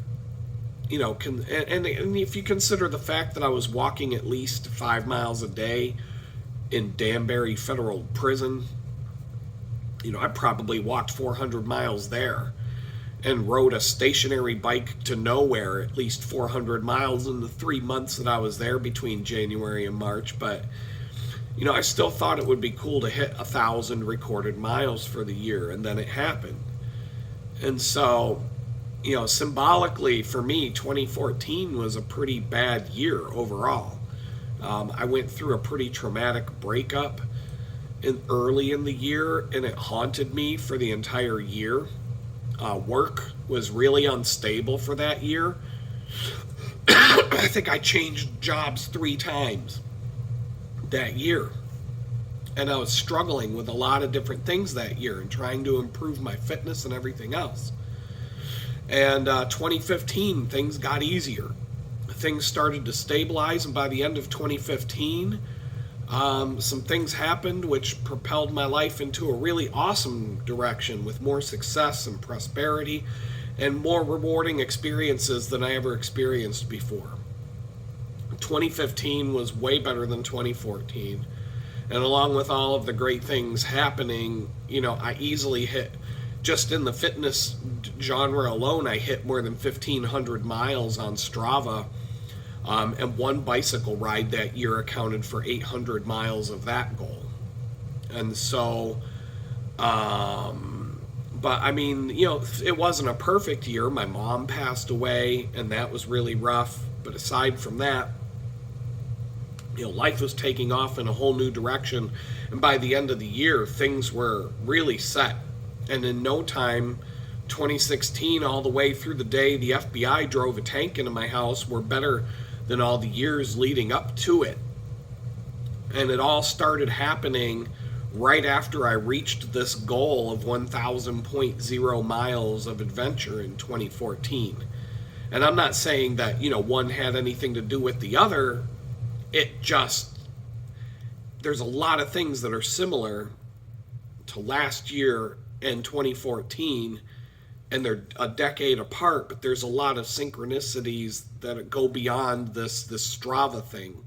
B: And if you consider the fact that I was walking at least 5 miles a day in Danbury Federal Prison, I probably walked 400 miles there and rode a stationary bike to nowhere at least 400 miles in the 3 months that I was there between January and March. But, I still thought it would be cool to hit 1,000 recorded miles for the year, and then it happened. And so, symbolically for me, 2014 was a pretty bad year overall. I went through a pretty traumatic breakup early in the year, and it haunted me for the entire year. Work was really unstable for that year. I think I changed jobs 3 times that year. And I was struggling with a lot of different things that year and trying to improve my fitness and everything else. And 2015, things got easier. Things started to stabilize, and by the end of 2015, some things happened which propelled my life into a really awesome direction with more success and prosperity and more rewarding experiences than I ever experienced before. 2015 was way better than 2014. And along with all of the great things happening, I easily hit, just in the fitness genre alone, I hit more than 1,500 miles on Strava. And one bicycle ride that year accounted for 800 miles of that goal. And so, but I mean, it wasn't a perfect year. My mom passed away, and that was really rough. But aside from that, life was taking off in a whole new direction. And by the end of the year, things were really set. And in no time, 2016, all the way through the day the FBI drove a tank into my house, were better than all the years leading up to it. And it all started happening right after I reached this goal of 1,000.0 miles of adventure in 2014. And I'm not saying that, one had anything to do with the other. It just, there's a lot of things that are similar to last year and 2014, and they're a decade apart, but there's a lot of synchronicities that go beyond this Strava thing.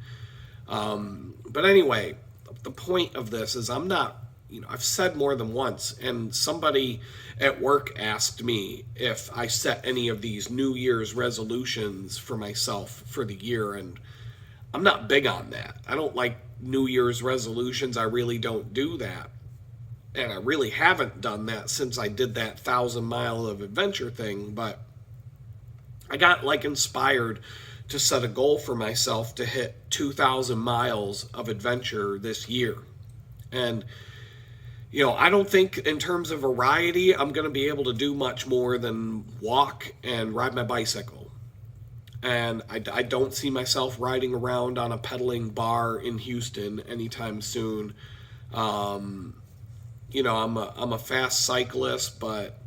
B: But anyway, the point of this is I'm not, I've said more than once, and somebody at work asked me if I set any of these New Year's resolutions for myself for the year, and I'm not big on that. I don't like New Year's resolutions. I really don't do that. And I really haven't done that since I did that 1,000-mile of adventure thing. But I got inspired to set a goal for myself to hit 2,000 miles of adventure this year. And, I don't think in terms of variety, I'm going to be able to do much more than walk and ride my bicycle. And I don't see myself riding around on a pedaling bar in Houston anytime soon. I'm a fast cyclist, but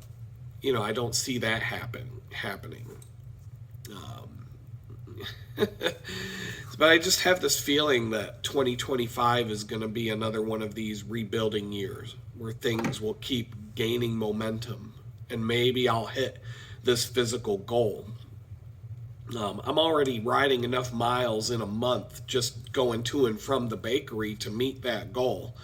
B: I don't see that happening. But I just have this feeling that 2025 is going to be another one of these rebuilding years where things will keep gaining momentum, and maybe I'll hit this physical goal. I'm already riding enough miles in a month just going to and from the bakery to meet that goal.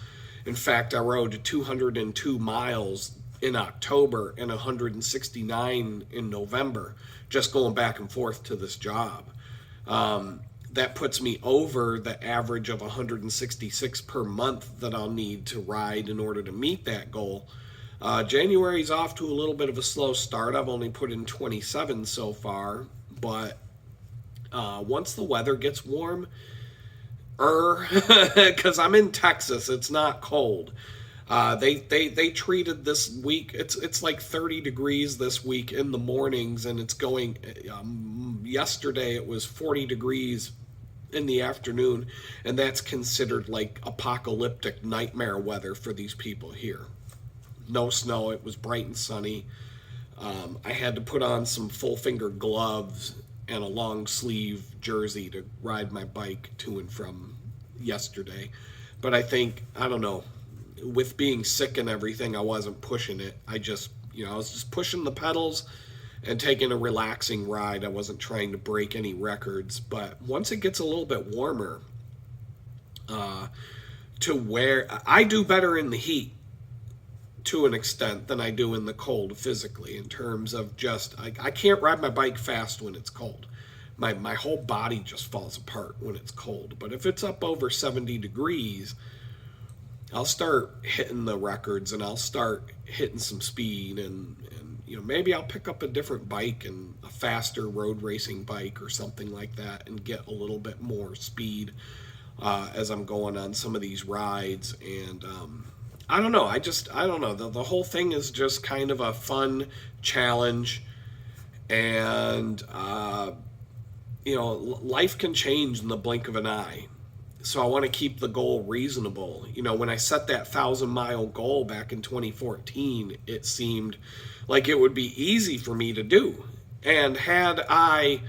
B: In fact, I rode 202 miles in October and 169 in November, just going back and forth to this job. That puts me over the average of 166 per month that I'll need to ride in order to meet that goal. January's off to a little bit of a slow start. I've only put in 27 so far, but once the weather gets warm, because I'm in Texas, it's not cold. They treated this week, it's like 30 degrees this week in the mornings, and it's going, yesterday it was 40 degrees in the afternoon, and that's considered like apocalyptic nightmare weather for these people here. no snow. It was bright and sunny. I had to put on some full finger gloves and a long sleeve jersey to ride my bike to and from yesterday. But I think, I don't know, with being sick and everything, I wasn't pushing it. I was just pushing the pedals and taking a relaxing ride. I wasn't trying to break any records. But once it gets a little bit warmer, to where I do better in the heat to an extent than I do in the cold physically, in terms of just, I can't ride my bike fast when it's cold. My whole body just falls apart when it's cold. But if it's up over 70 degrees, I'll start hitting the records and I'll start hitting some speed, and maybe I'll pick up a different bike and a faster road racing bike or something like that and get a little bit more speed as I'm going on some of these rides. And I don't know. I don't know. The whole thing is just kind of a fun challenge, and life can change in the blink of an eye. So I want to keep the goal reasonable. When I set that 1,000-mile goal back in 2014, it seemed like it would be easy for me to do. And had I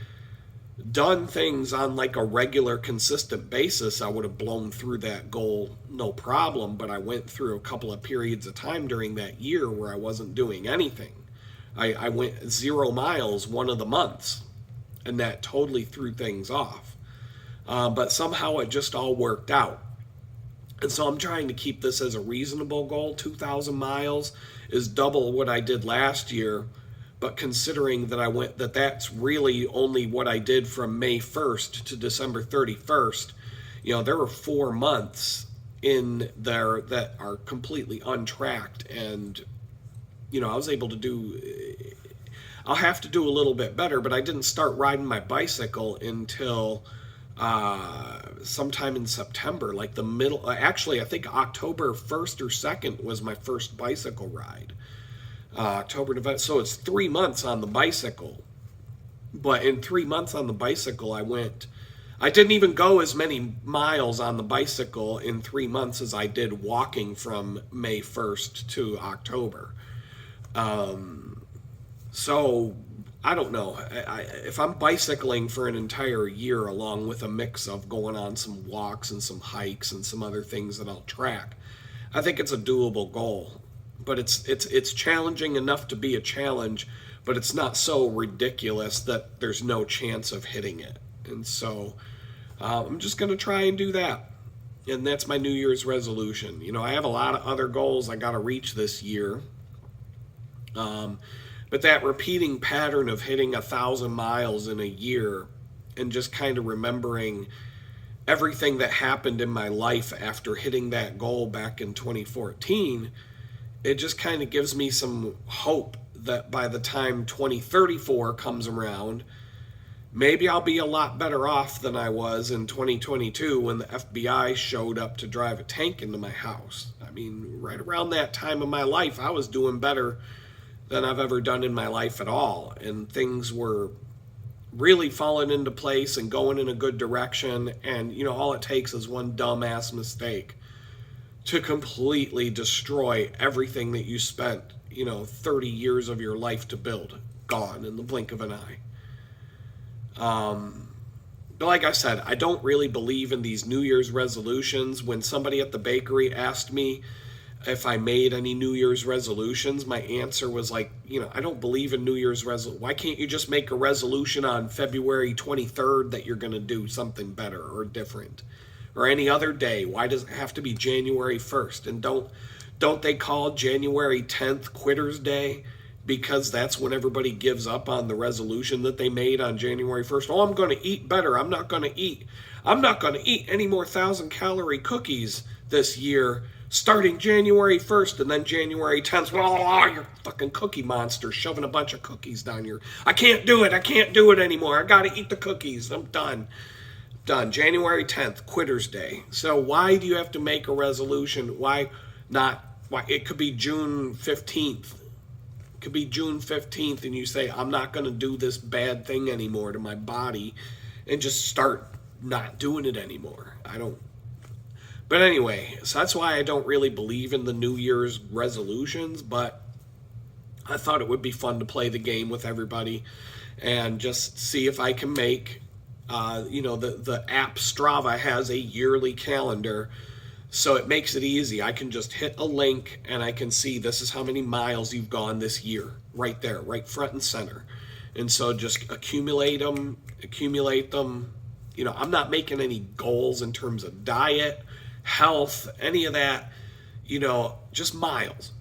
B: done things on like a regular, consistent basis, I would have blown through that goal no problem. But I went through a couple of periods of time during that year where I wasn't doing anything. I went 0 miles one of the months, and that totally threw things off. But somehow it just all worked out. And so I'm trying to keep this as a reasonable goal. 2,000 miles is double what I did last year. But considering that that's really only what I did from May 1st to December 31st, there were 4 months in there that are completely untracked. And, I was able to do, I'll have to do a little bit better, but I didn't start riding my bicycle until sometime in September, like the middle, actually I think October 1st or 2nd was my first bicycle ride. October, November, so it's 3 months on the bicycle. But in 3 months on the bicycle, I didn't even go as many miles on the bicycle in 3 months as I did walking from May 1st to October. So I don't know. If I'm bicycling for an entire year, along with a mix of going on some walks and some hikes and some other things that I'll track, I think it's a doable goal. But it's challenging enough to be a challenge, but it's not so ridiculous that there's no chance of hitting it. And so I'm just going to try and do that. And that's my New Year's resolution. I have a lot of other goals I got to reach this year. But that repeating pattern of hitting 1,000 miles in a year and just kind of remembering everything that happened in my life after hitting that goal back in 2014, it just kind of gives me some hope that by the time 2034 comes around, maybe I'll be a lot better off than I was in 2022 when the FBI showed up to drive a tank into my house. I mean, right around that time of my life, I was doing better than I've ever done in my life at all. And things were really falling into place and going in a good direction. And, all it takes is one dumbass mistake to completely destroy everything that you spent, 30 years of your life to build. Gone in the blink of an eye. But like I said, I don't really believe in these New Year's resolutions. When somebody at the bakery asked me if I made any New Year's resolutions, my answer was like, I don't believe in New Year's resolutions. Why can't you just make a resolution on February 23rd that you're going to do something better or different? Or any other day? Why does it have to be January 1st? And don't they call January 10th Quitter's Day? Because that's when everybody gives up on the resolution that they made on January 1st. Oh, I'm going to eat better. I'm not going to eat any more 1,000-calorie cookies this year, starting January 1st and then January 10th. Oh, you're a fucking cookie monster shoving a bunch of cookies down your... I can't do it anymore. I got to eat the cookies. I'm done. January 10th, Quitter's Day. So why do you have to make a resolution? Why not? Why it could be June 15th. It could be June 15th and you say, I'm not going to do this bad thing anymore to my body, and just start not doing it anymore. But anyway, so that's why I don't really believe in the New Year's resolutions, but I thought it would be fun to play the game with everybody and just see if I can make, the app Strava has a yearly calendar, so it makes it easy. I can just hit a link and I can see this is how many miles you've gone this year, right there, right front and center. And so just accumulate them. I'm not making any goals in terms of diet, health, any of that, just miles.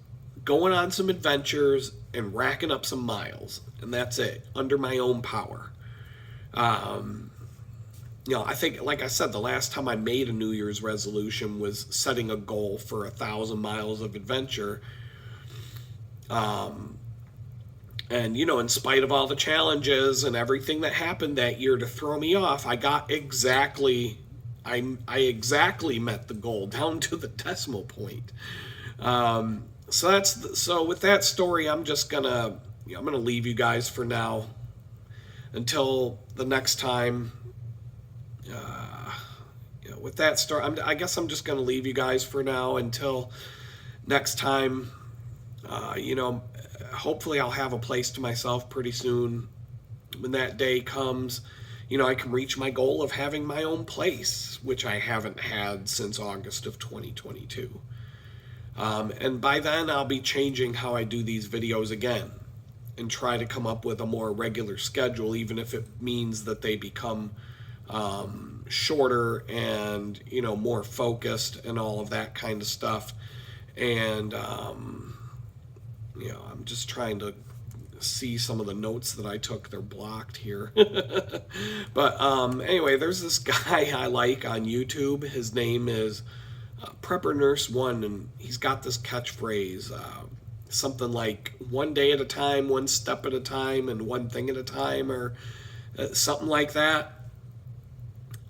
B: Going on some adventures and racking up some miles. And that's it, under my own power. I think, like I said, the last time I made a New Year's resolution was setting a goal for 1,000 miles of adventure. And, in spite of all the challenges and everything that happened that year to throw me off, I exactly met the goal down to the decimal point. So with that story, I'm just gonna leave you guys for now until the next time. With that story, I guess I'm just gonna leave you guys for now until next time. Hopefully I'll have a place to myself pretty soon. When that day comes, I can reach my goal of having my own place, which I haven't had since August of 2022. And by then I'll be changing how I do these videos again and try to come up with a more regular schedule, even if it means that they become shorter and, more focused and all of that kind of stuff. And, I'm just trying to see some of the notes that I took. They're blocked here. But anyway, there's this guy I like on YouTube. His name is Prepper Nurse 1, and he's got this catchphrase, something like one day at a time, one step at a time, and one thing at a time, or something like that.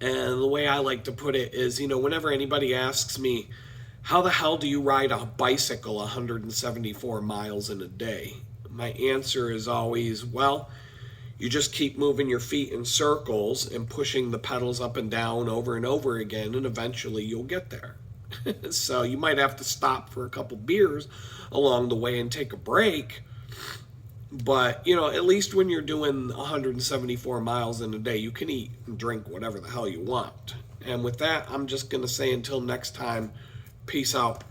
B: And the way I like to put it is, whenever anybody asks me, how the hell do you ride a bicycle 174 miles in a day? My answer is always, well, you just keep moving your feet in circles and pushing the pedals up and down over and over again, and eventually you'll get there. So you might have to stop for a couple beers along the way and take a break. But, at least when you're doing 174 miles in a day, you can eat and drink whatever the hell you want. And with that, I'm just going to say until next time, peace out.